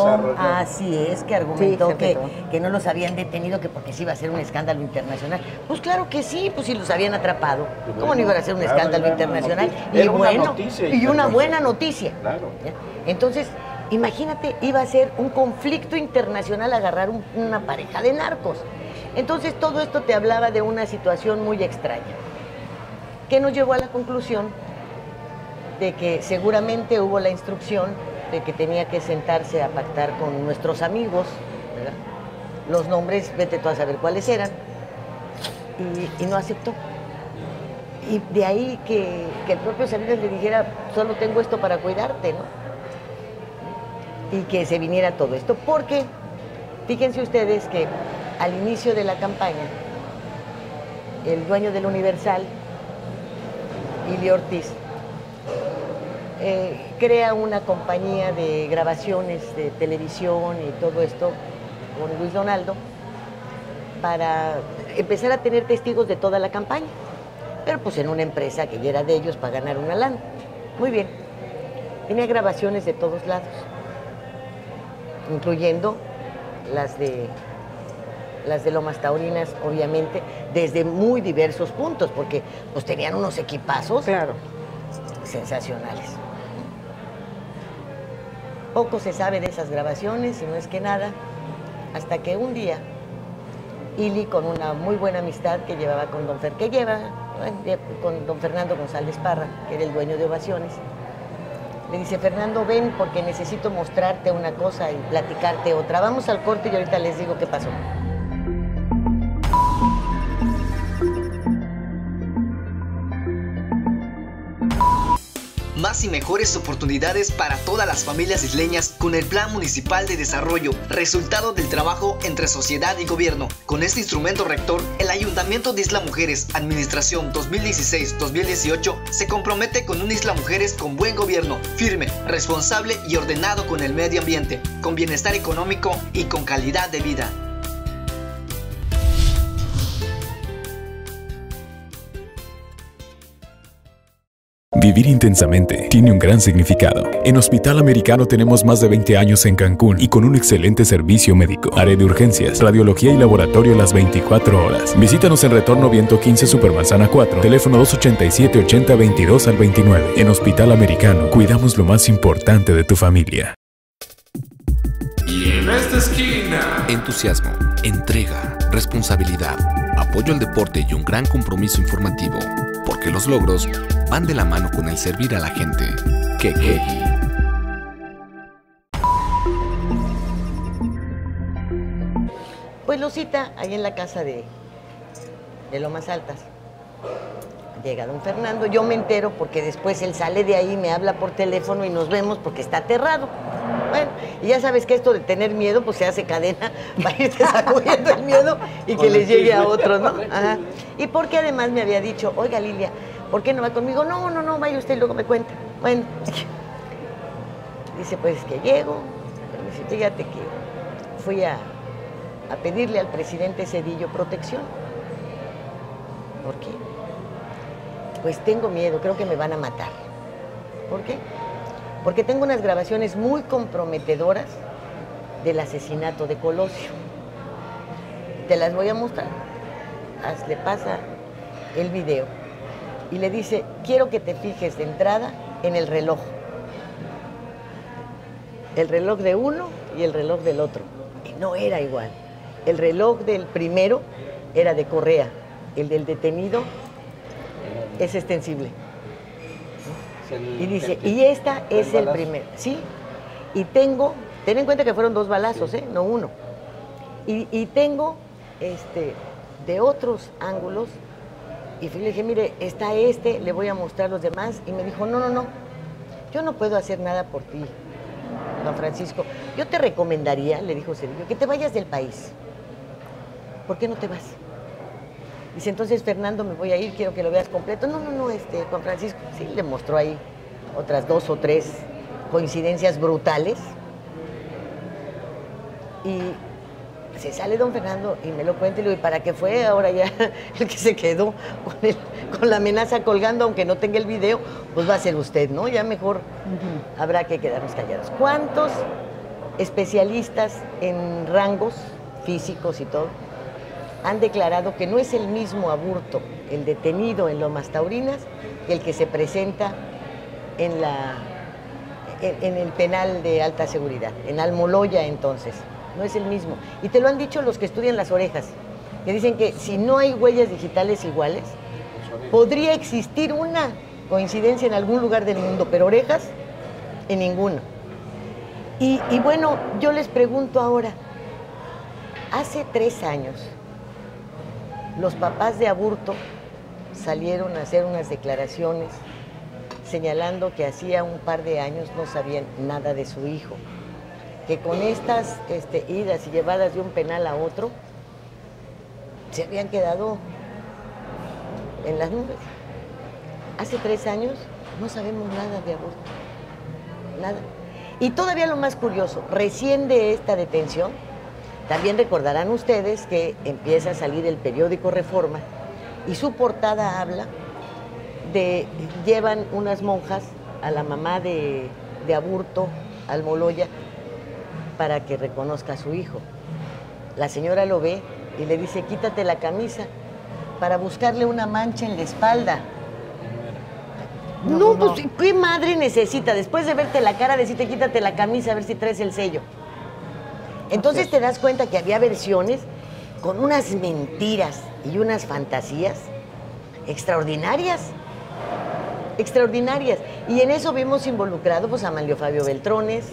Speaker 3: que no los habían detenido, que porque sí iba a ser un escándalo internacional. Pues claro que sí, pues si los habían atrapado. ¿Cómo no iba a ser un escándalo internacional? Y bueno, y una buena noticia.
Speaker 5: Claro.
Speaker 3: Entonces, imagínate, iba a ser un conflicto internacional agarrar una pareja de narcos. Entonces, todo esto te hablaba de una situación muy extraña, que nos llevó a la conclusión de que seguramente hubo la instrucción de que tenía que sentarse a pactar con nuestros amigos, ¿verdad? Los nombres, vete tú a saber cuáles eran, y no aceptó. Y de ahí que el propio Salinas le dijera, solo tengo esto para cuidarte, ¿no? Y que se viniera todo esto, porque fíjense ustedes que al inicio de la campaña, el dueño del Universal, Ili Ortiz, crea una compañía de grabaciones de televisión y todo esto con Luis Donaldo para empezar a tener testigos de toda la campaña, pero pues en una empresa que ya era de ellos para ganar una lana. Muy bien, tenía grabaciones de todos lados, incluyendo las de Lomas Taurinas, obviamente, desde muy diversos puntos, porque pues tenían unos equipazos, claro, sensacionales. Poco se sabe de esas grabaciones, y no es que nada, hasta que un día Ili, con una muy buena amistad que llevaba con con don Fernando González Parra, que era el dueño de Ovaciones, le dice, Fernando, ven porque necesito mostrarte una cosa y platicarte otra. Vamos al corte y ahorita les digo qué pasó.
Speaker 9: Más y mejores oportunidades para todas las familias isleñas con el Plan Municipal de Desarrollo, resultado del trabajo entre sociedad y gobierno. Con este instrumento rector, el Ayuntamiento de Isla Mujeres, Administración 2016-2018, se compromete con un Isla Mujeres con buen gobierno, firme, responsable y ordenado con el medio ambiente, con bienestar económico y con calidad de vida.
Speaker 10: Vivir intensamente tiene un gran significado. En Hospital Americano tenemos más de 20 años en Cancún y con un excelente servicio médico. Área de urgencias, radiología y laboratorio las 24 horas. Visítanos en Retorno Viento 15 Supermanzana 4, teléfono 287-80-22 al 29. En Hospital Americano, cuidamos lo más importante de tu familia.
Speaker 11: Y en esta esquina,
Speaker 12: entusiasmo, entrega, responsabilidad, apoyo al deporte y un gran compromiso informativo. Porque los logros van de la mano con el servir a la gente. Quequegui.
Speaker 3: Pues lo cita ahí en la casa de Lomas Altas, Llega don Fernando, yo me entero porque después él sale de ahí, me habla por teléfono y nos vemos porque está aterrado. Bueno, y ya sabes que esto de tener miedo, pues se hace cadena para irte sacudiendo el miedo y que les llegue a otros, ¿no? Ajá. Y porque además me había dicho, oiga Lilia, ¿por qué no va conmigo? No, vaya usted y luego me cuenta. Bueno, dice, pues que llego, pero dice, fíjate que fui a pedirle al presidente Zedillo protección. ¿Por qué? Pues tengo miedo, creo que me van a matar. ¿Por qué? Porque tengo unas grabaciones muy comprometedoras del asesinato de Colosio. Te las voy a mostrar. Le pasa el video y le dice, quiero que te fijes de entrada en el reloj. El reloj de uno y el reloj del otro. Y no era igual. El reloj del primero era de correa, el del detenido es extensible. Y dice, y esta es el primero. Sí, y tengo, ten en cuenta que fueron 2 balazos, no uno. Y tengo de otros ángulos, y le dije, mire, está le voy a mostrar los demás. Y me dijo, no, yo no puedo hacer nada por ti, don Francisco. Yo te recomendaría, le dijo Zedillo, que te vayas del país. ¿Por qué no te vas? Dice, entonces, Fernando, me voy a ir, quiero que lo veas completo. No, Juan Francisco, sí, le mostró ahí otras 2 o 3 coincidencias brutales. Y se sale don Fernando y me lo cuenta y le digo, ¿y para qué fue ahora ya el que se quedó con la amenaza colgando, aunque no tenga el video? Pues va a ser usted, ¿no? Ya mejor habrá que quedarnos callados. ¿Cuántos especialistas en rangos físicos y todo han declarado que no es el mismo Aburto, el detenido en Lomas Taurinas, que el que se presenta en el penal de alta seguridad, en Almoloya entonces? No es el mismo. Y te lo han dicho los que estudian las orejas, que dicen que si no hay huellas digitales iguales, podría existir una coincidencia en algún lugar del mundo, pero orejas en ninguno. Y bueno, yo les pregunto ahora, hace 3 años, los papás de Aburto salieron a hacer unas declaraciones señalando que hacía un par de años no sabían nada de su hijo, que con estas idas y llevadas de un penal a otro, se habían quedado en las nubes. Hace 3 años no sabemos nada de Aburto, nada. Y todavía lo más curioso, recién de esta detención, también recordarán ustedes que empieza a salir el periódico Reforma y su portada habla de, llevan unas monjas a la mamá de Aburto, Almoloya, para que reconozca a su hijo. La señora lo ve y le dice, quítate la camisa, para buscarle una mancha en la espalda. No, pues, ¿qué madre necesita? Después de verte la cara, decirte, quítate la camisa, a ver si traes el sello. Entonces te das cuenta que había versiones con unas mentiras y unas fantasías extraordinarias. Extraordinarias. Y en eso vimos involucrado pues, a Manlio Fabio Beltrones,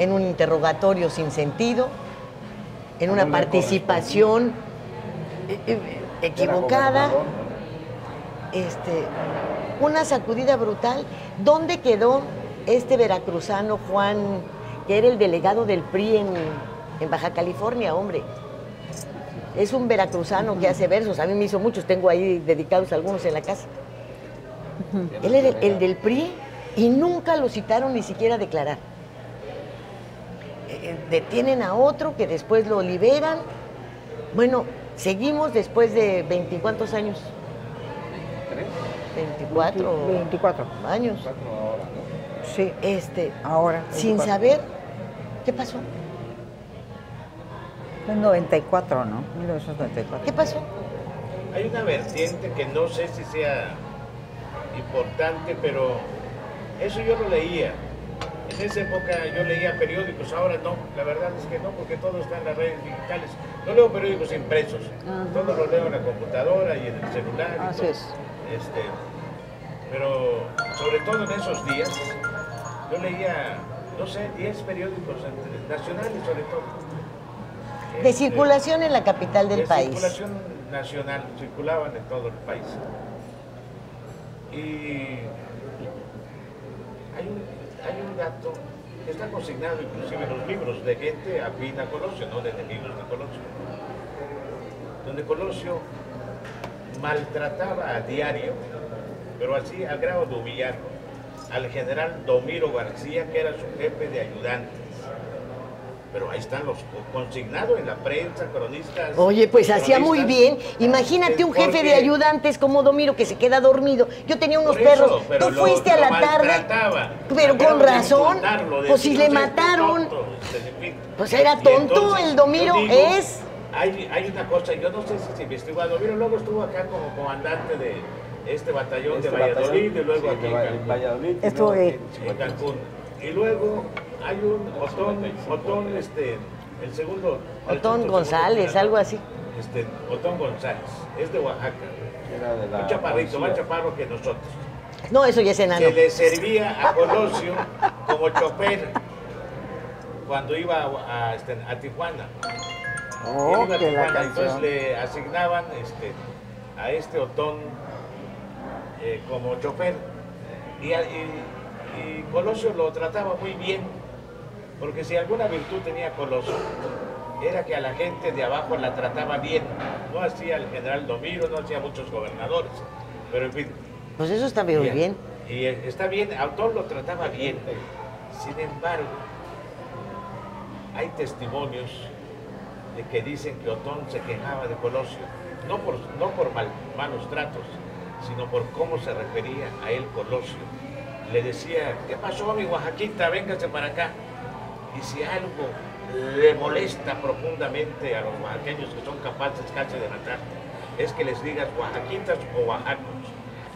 Speaker 3: en un interrogatorio sin sentido, en una participación equivocada, una sacudida brutal. ¿Dónde quedó este veracruzano Juan, que era el delegado del PRI en Baja California, hombre? Es un veracruzano que hace versos, a mí me hizo muchos, tengo ahí dedicados algunos en la casa. Él era el del PRI y nunca lo citaron ni siquiera a declarar. Detienen a otro que después lo liberan. Bueno, seguimos después de 20 y cuántos años. 24 años.
Speaker 6: Sí, ahora. 24.
Speaker 3: Sin saber qué pasó.
Speaker 6: En 94, ¿no? 1994.
Speaker 3: ¿Qué pasó?
Speaker 4: Hay una vertiente que no sé si sea importante, pero eso yo lo leía. En esa época yo leía periódicos, ahora no, la verdad es que no, porque todo está en las redes digitales. No leo periódicos impresos, todo lo leo en la computadora y en el celular.
Speaker 6: Así es.
Speaker 4: Pero sobre todo en esos días, yo leía, no sé, 10 periódicos nacionales sobre todo.
Speaker 3: De circulación en la capital del país.
Speaker 4: De circulación nacional, circulaban en todo el país. Y hay un dato que está consignado inclusive en los libros de gente afín a Colosio, no de enemigos de Colosio, donde Colosio maltrataba a diario, pero así al grado de humillarlo, al general Domiro García, que era su jefe de ayudantes. Pero ahí están los consignados en la prensa, cronistas.
Speaker 3: Oye, pues hacía muy bien. Imagínate un jefe de ayudantes como Domiro que se queda dormido. Yo tenía unos perros. Tú fuiste a la tarde. Pero con razón. Pues si le mataron. Pues era tonto el Domiro. Es.
Speaker 4: Hay una cosa, yo no sé si se investigó a Domiro, luego estuvo acá como comandante de este batallón de Valladolid y luego aquí en Valladolid.
Speaker 6: Estuvo ahí.
Speaker 4: En Cancún. Y luego hay un Otón, el segundo.
Speaker 3: Otón González, algo así.
Speaker 4: Otón González, es de Oaxaca. Un chaparrito, más chaparro que nosotros.
Speaker 3: No, eso ya es enano.
Speaker 4: Que le servía a Colosio como chofer cuando iba a Tijuana.
Speaker 6: Oh,
Speaker 4: iba a
Speaker 6: que la
Speaker 4: Tijuana, entonces
Speaker 6: canción.
Speaker 4: le asignaban a este Otón como chofer. Y Colosio lo trataba muy bien, porque si alguna virtud tenía Colosio, era que a la gente de abajo la trataba bien. No hacía el general Domiro, no hacía muchos gobernadores, pero en fin.
Speaker 3: Pues eso está muy bien.
Speaker 4: Y está bien, a Otón lo trataba bien. Sin embargo, hay testimonios de que dicen que Otón se quejaba de Colosio, no por malos tratos, sino por cómo se refería a él Colosio. Le decía, ¿qué pasó, mi Oaxaquita? Véngase para acá. Y si algo le molesta profundamente a los oaxaqueños que son capaces casi de matar, es que les digas oaxaquitas o oaxacos,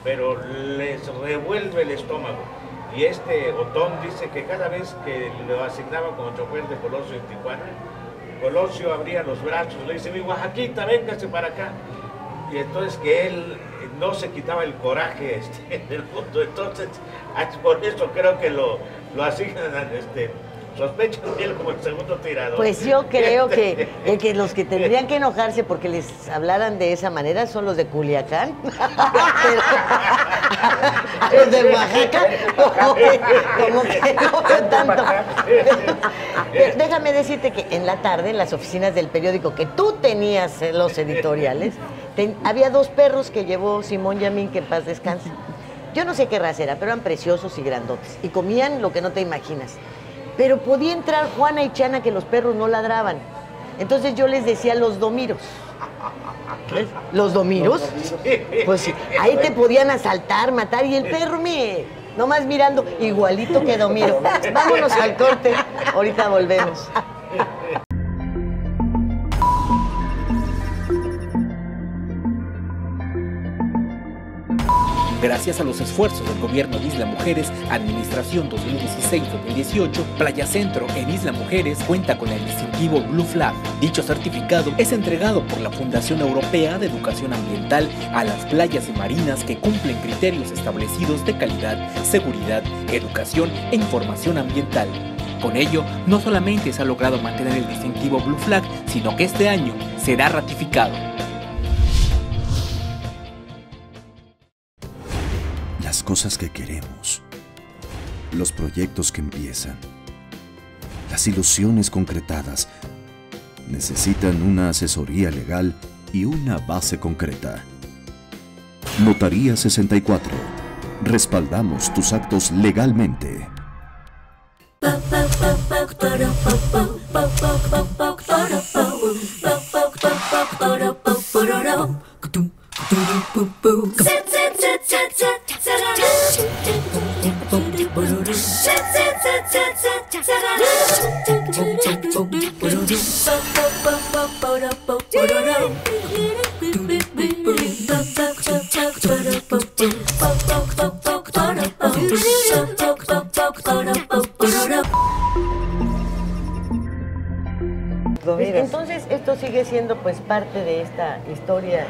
Speaker 4: pero les revuelve el estómago. Y Otón dice que cada vez que lo asignaban como chofer de Colosio en Tijuana, Colosio abría los brazos, le dice, mi Oaxaquita, véngase para acá. Y entonces que él no se quitaba el coraje del mundo. Entonces, por eso creo que lo asignan sospechan de él como el segundo tirador.
Speaker 3: Pues yo creo que los que tendrían que enojarse porque les hablaran de esa manera son los de Culiacán. Los de Oaxaca, como que no veo tanto. Pero déjame decirte que en la tarde, en las oficinas del periódico que tú tenías los editoriales, había dos perros que llevó Simón Yamín, que en paz descanse. Yo no sé qué raza era, pero eran preciosos y grandotes. Y comían lo que no te imaginas. Pero podía entrar Juana y Chana que los perros no ladraban. Entonces yo les decía los Domiros. ¿Ves? ¿Los Domiros? Pues sí, ahí te podían asaltar, matar, y el perro nomás mirando, igualito que Domiro. Vámonos al corte, ahorita volvemos.
Speaker 7: Gracias a los esfuerzos del gobierno de Isla Mujeres, Administración 2016-2018, Playa Centro en Isla Mujeres cuenta con el distintivo Blue Flag. Dicho certificado es entregado por la Fundación Europea de Educación Ambiental a las playas y marinas que cumplen criterios establecidos de calidad, seguridad, educación e información ambiental. Con ello, no solamente se ha logrado mantener el distintivo Blue Flag, sino que este año será ratificado.
Speaker 8: Las cosas que queremos, los proyectos que empiezan, las ilusiones concretadas, necesitan una asesoría legal y una base concreta. Notaría 64. Respaldamos tus actos legalmente.
Speaker 3: Entonces esto sigue siendo pues parte de esta historia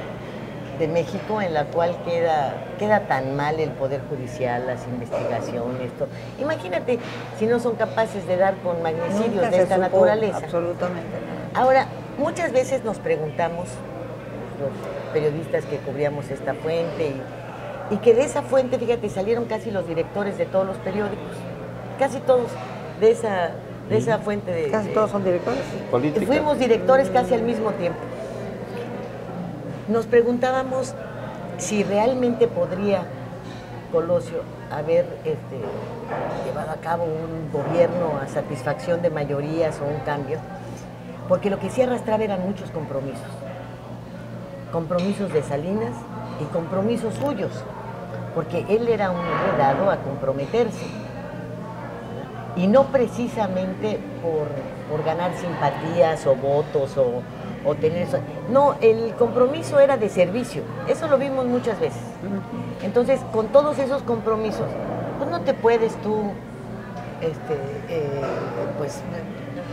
Speaker 3: de México en la cual queda tan mal el Poder Judicial, las investigaciones, todo. Imagínate si no son capaces de dar con magnicidios de esta naturaleza.
Speaker 6: Absolutamente.
Speaker 3: Ahora, muchas veces nos preguntamos, los periodistas que cubríamos esta fuente Y que de esa fuente, fíjate, salieron casi los directores de todos los periódicos. Casi todos de esa fuente.
Speaker 6: ¿Casi todos son directores?
Speaker 5: Política.
Speaker 3: Fuimos directores casi al mismo tiempo. Nos preguntábamos si realmente podría Colosio haber llevado a cabo un gobierno a satisfacción de mayorías o un cambio, porque lo que sí arrastraba eran muchos compromisos. Compromisos de Salinas y compromisos suyos, porque él era un hombre dado a comprometerse. Y no precisamente por ganar simpatías o votos o tener eso. No, el compromiso era de servicio. Eso lo vimos muchas veces. Entonces, con todos esos compromisos, pues no te puedes tú pues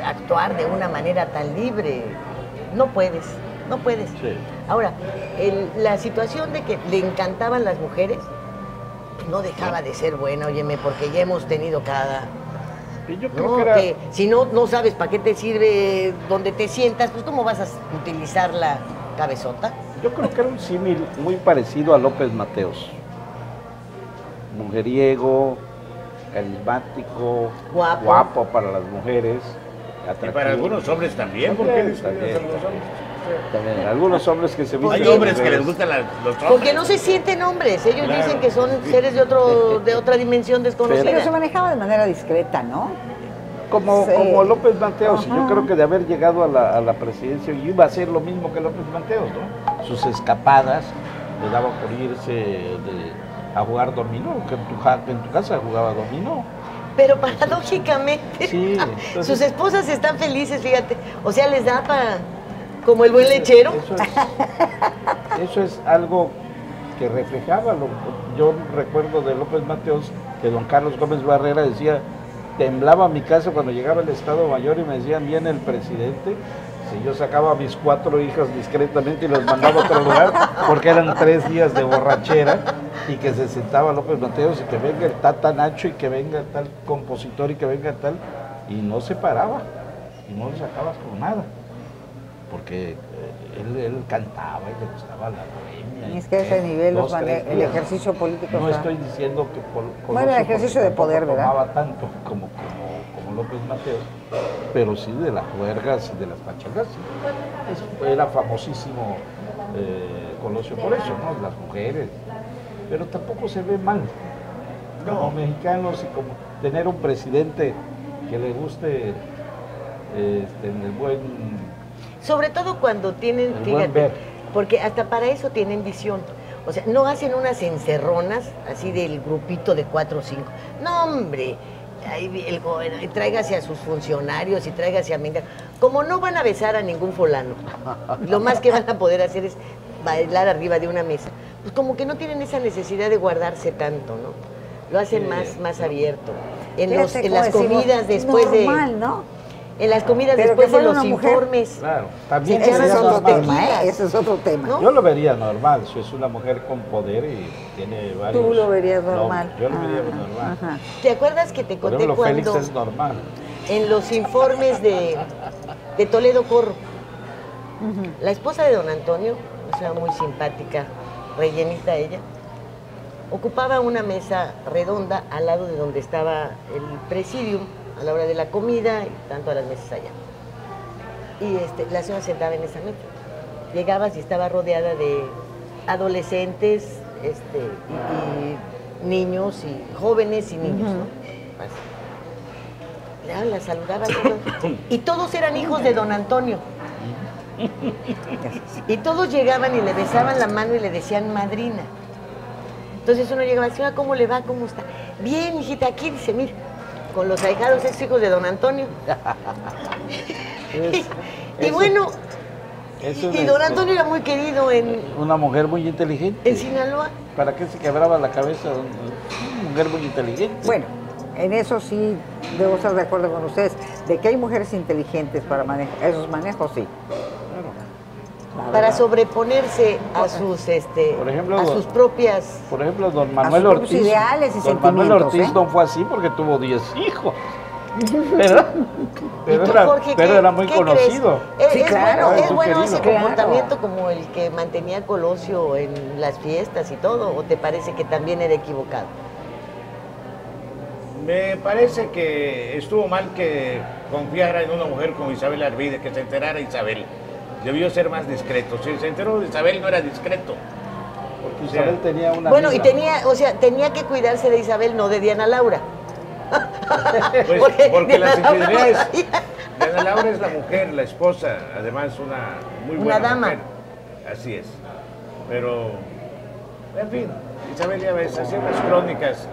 Speaker 3: actuar de una manera tan libre. No puedes. Sí. Ahora, la situación de que le encantaban las mujeres no dejaba de ser buena, óyeme, porque ya hemos tenido cada...
Speaker 5: Y yo creo que
Speaker 3: si no sabes para qué te sirve donde te sientas, pues ¿cómo vas a utilizar la cabezota?
Speaker 5: Yo creo que era un símil muy parecido a López Mateos. Mujeriego, carismático, guapo para las mujeres.
Speaker 4: Y para algunos hombres también, ¿por qué les también.
Speaker 5: También, algunos hombres que se visten.
Speaker 4: Hay hombres que les gustan los hombres.
Speaker 3: Porque no se sienten hombres, ellos dicen que son seres de otra dimensión desconocida.
Speaker 6: Pero se manejaba de manera discreta, ¿no?
Speaker 5: Como López Mateos, y yo creo que de haber llegado a la presidencia iba a hacer lo mismo que López Mateos, ¿no? Sus escapadas, le daba por irse a jugar dominó, que en tu casa jugaba dominó.
Speaker 3: Pero paradójicamente,
Speaker 5: sí,
Speaker 3: sus esposas están felices, fíjate, o sea, les da para... como el buen lechero.
Speaker 5: Eso es algo que reflejaba. Yo recuerdo de López Mateos que don Carlos Gómez Barrera decía, temblaba mi casa cuando llegaba el Estado Mayor y me decían, viene el presidente. Si yo sacaba a mis 4 hijas discretamente y los mandaba a otro lugar, porque eran 3 días de borrachera, y que se sentaba López Mateos y que venga el Tata Nacho y que venga tal compositor y que venga tal, y no se paraba, y no le sacabas con nada. Porque él cantaba y le gustaba la bohemia.
Speaker 6: Y es que a ese nivel el ejercicio político...
Speaker 5: No estoy diciendo que...
Speaker 6: Bueno, el ejercicio de poder, ¿verdad?
Speaker 5: No tomaba tanto como López Mateos, pero sí de las juergas y de las pachangas. Sí. Era famosísimo Colosio por eso, ¿no? Las mujeres. Pero tampoco se ve mal. Como mexicanos y como tener un presidente que le guste en el buen...
Speaker 3: Sobre todo cuando tienen, fíjate, porque hasta para eso tienen visión. O sea, no hacen unas encerronas así del grupito de 4 o 5. No, hombre, tráigase a sus funcionarios y tráigase a Menga. Como no van a besar a ningún fulano, lo más que van a poder hacer es bailar arriba de una mesa. Pues como que no tienen esa necesidad de guardarse tanto, ¿no? Lo hacen más abierto. En las comidas después
Speaker 6: normal, ¿no?
Speaker 3: En las comidas después de los informes.
Speaker 5: Claro, también
Speaker 6: ese es otro tema, ese es otro tema.
Speaker 5: ¿No? Yo lo vería normal, si es una mujer con poder y tiene varios...
Speaker 6: Tú lo verías normal.
Speaker 5: Yo lo vería normal.
Speaker 6: Ajá.
Speaker 3: ¿Te acuerdas que te conté
Speaker 5: cuando...
Speaker 3: Félix
Speaker 5: es normal.
Speaker 3: En los informes de Toledo Corro, la esposa de don Antonio, o sea, muy simpática, rellenita ella, ocupaba una mesa redonda al lado de donde estaba el presidium, a la hora de la comida y tanto a las mesas allá. Y la señora sentaba en esa mesa. Llegabas y estaba rodeada de adolescentes, y niños, y jóvenes y niños, ¿no? La saludaba y todos eran hijos de don Antonio. Y todos llegaban y le besaban la mano y le decían madrina. Entonces uno llegaba, señora, ¿cómo le va? ¿Cómo está? Bien, hijita, aquí, dice, mira, con los ahijados ex hijos de don Antonio. Y bueno, y don Antonio era muy querido en...
Speaker 5: Una mujer muy inteligente.
Speaker 3: En Sinaloa.
Speaker 5: ¿Para qué se quebraba la cabeza? Una mujer muy inteligente.
Speaker 6: Bueno, en eso sí debo estar de acuerdo con ustedes, de que hay mujeres inteligentes para esos manejos, sí.
Speaker 3: Para sobreponerse a sus
Speaker 5: por ejemplo,
Speaker 3: a sus propias...
Speaker 5: Por ejemplo, don Manuel Ortiz.
Speaker 6: Ideales y
Speaker 5: don Manuel Ortiz no fue así porque tuvo 10 hijos. pero era muy conocido.
Speaker 3: Sí, claro. ¿Es bueno ese
Speaker 6: Claro.
Speaker 3: comportamiento como el que mantenía Colosio en las fiestas y todo? ¿O te parece que también era equivocado?
Speaker 4: Me parece que estuvo mal que confiara en una mujer como Isabel Arvide, que se enterara Isabel. Debió ser más discreto. Si se enteró de Isabel, no era discreto.
Speaker 5: Porque Isabel tenía una
Speaker 3: Bueno,
Speaker 5: amiga.
Speaker 3: y tenía que cuidarse de Isabel, no de Diana Laura.
Speaker 4: Pues, porque las infidelidades. Diana Laura es la mujer, la esposa, además una muy buena
Speaker 3: dama.
Speaker 4: mujer. Así es. Pero, en fin, Isabel ya ves, hacía unas crónicas.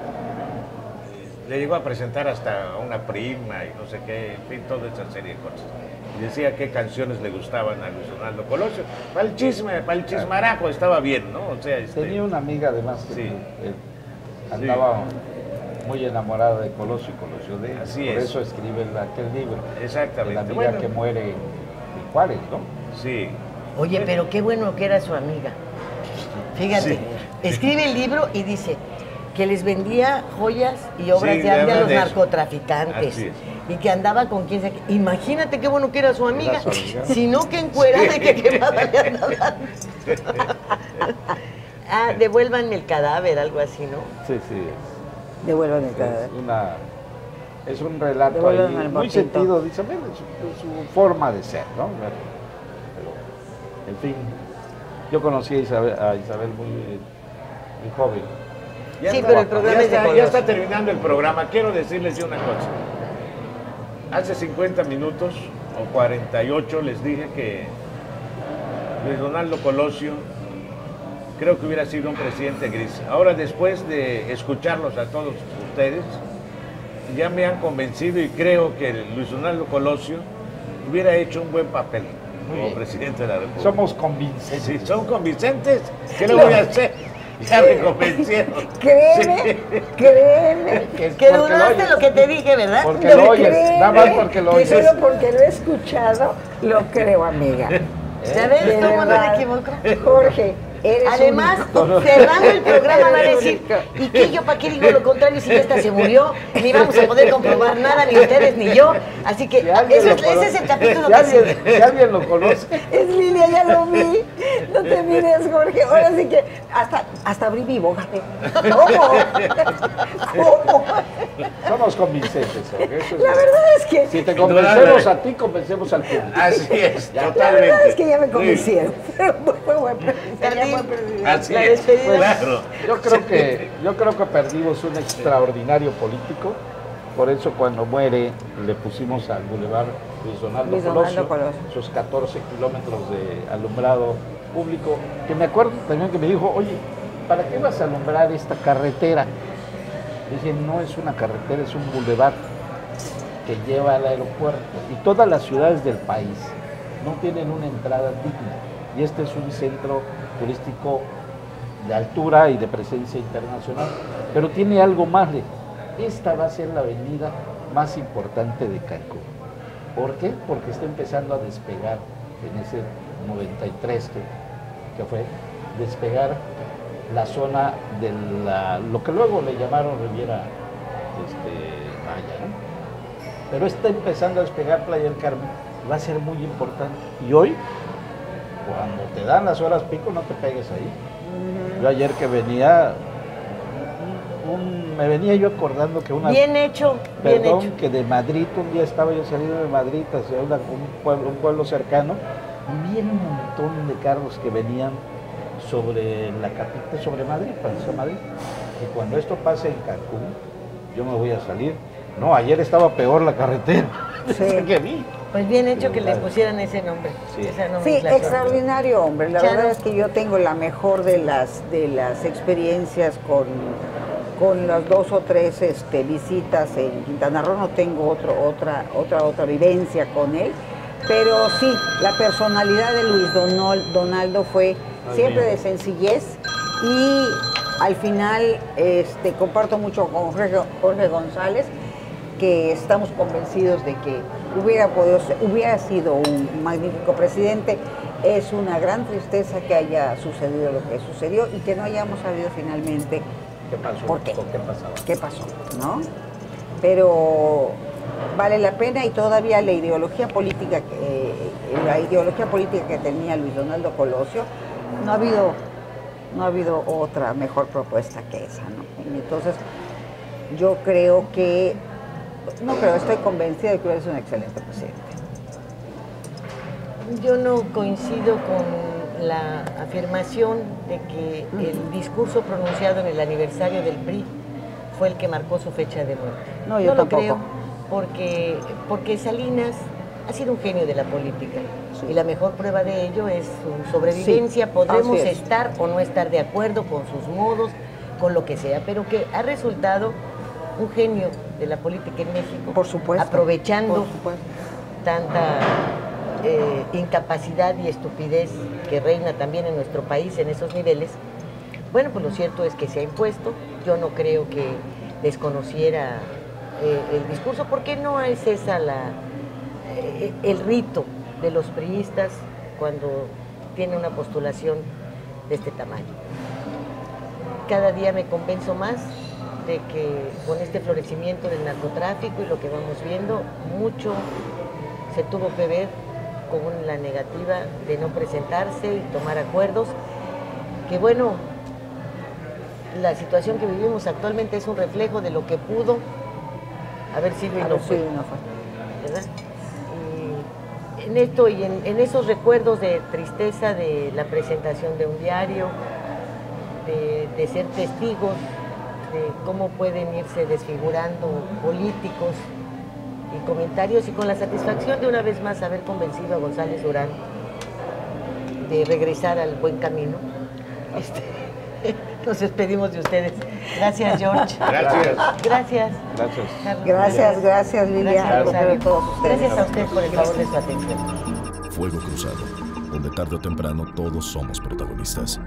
Speaker 4: Le llegó a presentar hasta a una prima y no sé qué, en fin, toda esa serie de cosas. Y decía qué canciones le gustaban a Luis Donaldo Colosio. Para el chisme, para el chismarajo estaba bien, ¿no? O sea,
Speaker 5: Tenía una amiga además que
Speaker 4: Sí.
Speaker 5: andaba muy enamorada de Colosio y Colosio de él.
Speaker 4: Así
Speaker 5: Por
Speaker 4: es.
Speaker 5: eso escribe aquel libro.
Speaker 4: Exactamente.
Speaker 5: De la amiga
Speaker 4: Bueno.
Speaker 5: que muere en Juárez, ¿no?
Speaker 4: Sí.
Speaker 3: Oye, pero qué bueno que era su amiga. Fíjate,
Speaker 4: Sí.
Speaker 3: escribe el libro y dice que les vendía joyas y obras
Speaker 4: Sí,
Speaker 3: de arte a
Speaker 4: habla
Speaker 3: los
Speaker 4: de eso.
Speaker 3: narcotraficantes.
Speaker 4: Así es.
Speaker 3: Y que andaba con quien sea. Imagínate qué bueno que era su amiga.
Speaker 5: su amiga.
Speaker 3: Sino que encuerada y que quemada le andaba. Devuélvanme el cadáver, algo así, ¿no?
Speaker 5: Sí, sí.
Speaker 6: Devuelvan el cadáver.
Speaker 5: Es un relato
Speaker 6: Devuelvan
Speaker 5: ahí
Speaker 6: al
Speaker 5: muy
Speaker 6: papito.
Speaker 5: sentido de Isabel, su forma de ser, ¿no? Pero, en fin, yo conocí a Isabel muy joven.
Speaker 4: Ya
Speaker 3: Sí,
Speaker 4: está,
Speaker 3: pero el programa es de
Speaker 4: ya
Speaker 3: Colosio.
Speaker 4: está terminando el programa. Quiero decirles yo una cosa. Hace 50 minutos o 48 les dije que Luis Donaldo Colosio creo que hubiera sido un presidente gris. Ahora, después de escucharlos a todos ustedes, ya me han convencido y creo que Luis Donaldo Colosio hubiera hecho un buen papel como presidente de la República.
Speaker 5: Somos convincentes.
Speaker 4: Sí, son convincentes. ¿Qué le voy a hacer? Ya me convencieron.
Speaker 6: Créeme, créeme.
Speaker 3: Que dudaste lo que te dije, ¿verdad?
Speaker 5: Porque lo oyes, nada más porque lo
Speaker 6: que
Speaker 5: oyes.
Speaker 6: solo porque lo he escuchado, lo creo, amiga.
Speaker 3: ¿Ya ves
Speaker 6: De
Speaker 3: cómo no
Speaker 6: verdad.
Speaker 3: me equivoco?
Speaker 6: Jorge, eres
Speaker 3: Además,
Speaker 6: un...
Speaker 3: cerrando el programa va a decir, ¿y qué yo para qué digo lo contrario si esta se murió? Ni vamos a poder comprobar nada, ni ustedes ni yo. Así que
Speaker 5: Si alguien
Speaker 3: ese
Speaker 5: lo
Speaker 3: es
Speaker 5: conoce-
Speaker 3: el capítulo
Speaker 5: si
Speaker 3: que
Speaker 5: alguien, si alguien lo conoce,
Speaker 6: Es Lilia, ya lo vi. No te mires, Jorge. Ahora sí que hasta abrí mi boca. ¿Cómo?
Speaker 5: somos convincentes. Jorge, eso es-
Speaker 6: La verdad es que...
Speaker 5: Si te convencemos a ti, convencemos al público.
Speaker 4: Así es,
Speaker 6: La
Speaker 4: totalmente.
Speaker 6: verdad es que ya me convencieron. Fue buen presidente.
Speaker 3: Jardín.
Speaker 6: buen presidente.
Speaker 4: Así
Speaker 3: La
Speaker 4: es,
Speaker 3: despedida.
Speaker 4: claro.
Speaker 5: Yo creo que perdimos un extraordinario político. Por eso cuando muere le pusimos al Boulevard Luis Donaldo
Speaker 6: Luis Donaldo
Speaker 5: Colosio
Speaker 6: Colosio.
Speaker 5: sus 14 kilómetros de alumbrado público. Que me acuerdo también que me dijo, oye, ¿para qué vas a alumbrar esta carretera? Dije, no es una carretera, es un boulevard que lleva al aeropuerto. Y todas las ciudades del país no tienen una entrada digna. Y este es un centro turístico de altura y de presencia internacional. Pero tiene algo más de... Esta va a ser la avenida más importante de Cancún. ¿Por qué? Porque está empezando a despegar en ese 93 que fue, despegar la zona de lo que luego le llamaron Riviera Maya, ¿no? Pero está empezando a despegar Playa del Carmen, va a ser muy importante. Y hoy, cuando te dan las horas pico, no te pegues ahí. Yo ayer que venía, me venía yo acordando que una...
Speaker 3: Bien hecho, bien
Speaker 5: Perdón,
Speaker 3: hecho.
Speaker 5: que de Madrid, un día estaba yo saliendo de Madrid hacia un pueblo cercano, y vi un montón de carros que venían sobre la capital, sobre Madrid, hacia Madrid. Y cuando esto pase en Cancún, yo me voy a salir. No, ayer estaba peor la carretera.
Speaker 6: Sí.
Speaker 5: que vi.
Speaker 3: Pues bien hecho
Speaker 5: Pero
Speaker 3: que le
Speaker 5: claro.
Speaker 3: pusieran ese nombre.
Speaker 5: Sí.
Speaker 3: Esa
Speaker 6: Sí,
Speaker 3: nomenclatura.
Speaker 6: extraordinario, hombre. La
Speaker 3: Charo.
Speaker 6: verdad es que yo tengo la mejor de las experiencias con las 2 o 3 visitas en Quintana Roo. No tengo otra vivencia con él. Pero sí, la personalidad de Luis Donaldo fue siempre de sencillez y al final comparto mucho con Jorge González, que estamos convencidos de que hubiera sido un magnífico presidente. Es una gran tristeza que haya sucedido lo que sucedió y que no hayamos sabido finalmente
Speaker 5: ¿Qué pasó?
Speaker 6: por qué.
Speaker 5: ¿Por qué pasaba?
Speaker 6: ¿Qué pasó? ¿No? Pero vale la pena, y todavía la ideología política que tenía Luis Donaldo Colosio, no ha habido otra mejor propuesta que esa, ¿no? Entonces, yo creo que, estoy convencida de que eres un excelente presidente.
Speaker 3: Yo no coincido con la afirmación de que el discurso pronunciado en el aniversario del PRI fue el que marcó su fecha de muerte.
Speaker 6: No, yo tampoco.
Speaker 3: Lo creo, porque Salinas ha sido un genio de la política, sí, y la mejor prueba de ello es su sobrevivencia. Sí, podremos estar o no estar de acuerdo con sus modos, con lo que sea, pero que ha resultado un genio de la política en México,
Speaker 6: por supuesto,
Speaker 3: aprovechando tanta incapacidad y estupidez que reina también en nuestro país en esos niveles. Bueno, pues lo cierto es que se ha impuesto. Yo no creo que desconociera el discurso, porque no es esa el rito de los priistas cuando tiene una postulación de este tamaño. Cada día me convenzo más de que con este florecimiento del narcotráfico y lo que vamos viendo, mucho se tuvo que ver con la negativa de no presentarse y tomar acuerdos, que bueno, la situación que vivimos actualmente es un reflejo de lo que pudo haber sido y no fue, ¿verdad? Y en esto y en esos recuerdos de tristeza de la presentación de un diario, de ser testigos de cómo pueden irse desfigurando políticos y comentarios, y con la satisfacción de una vez más haber convencido a González Durán de regresar al buen camino, nos despedimos de ustedes. Gracias, George.
Speaker 4: Gracias.
Speaker 3: Gracias.
Speaker 4: Gracias.
Speaker 6: Gracias, Lilia.
Speaker 3: Gracias a ustedes por el favor de su atención.
Speaker 1: Fuego Cruzado, donde tarde o temprano todos somos protagonistas.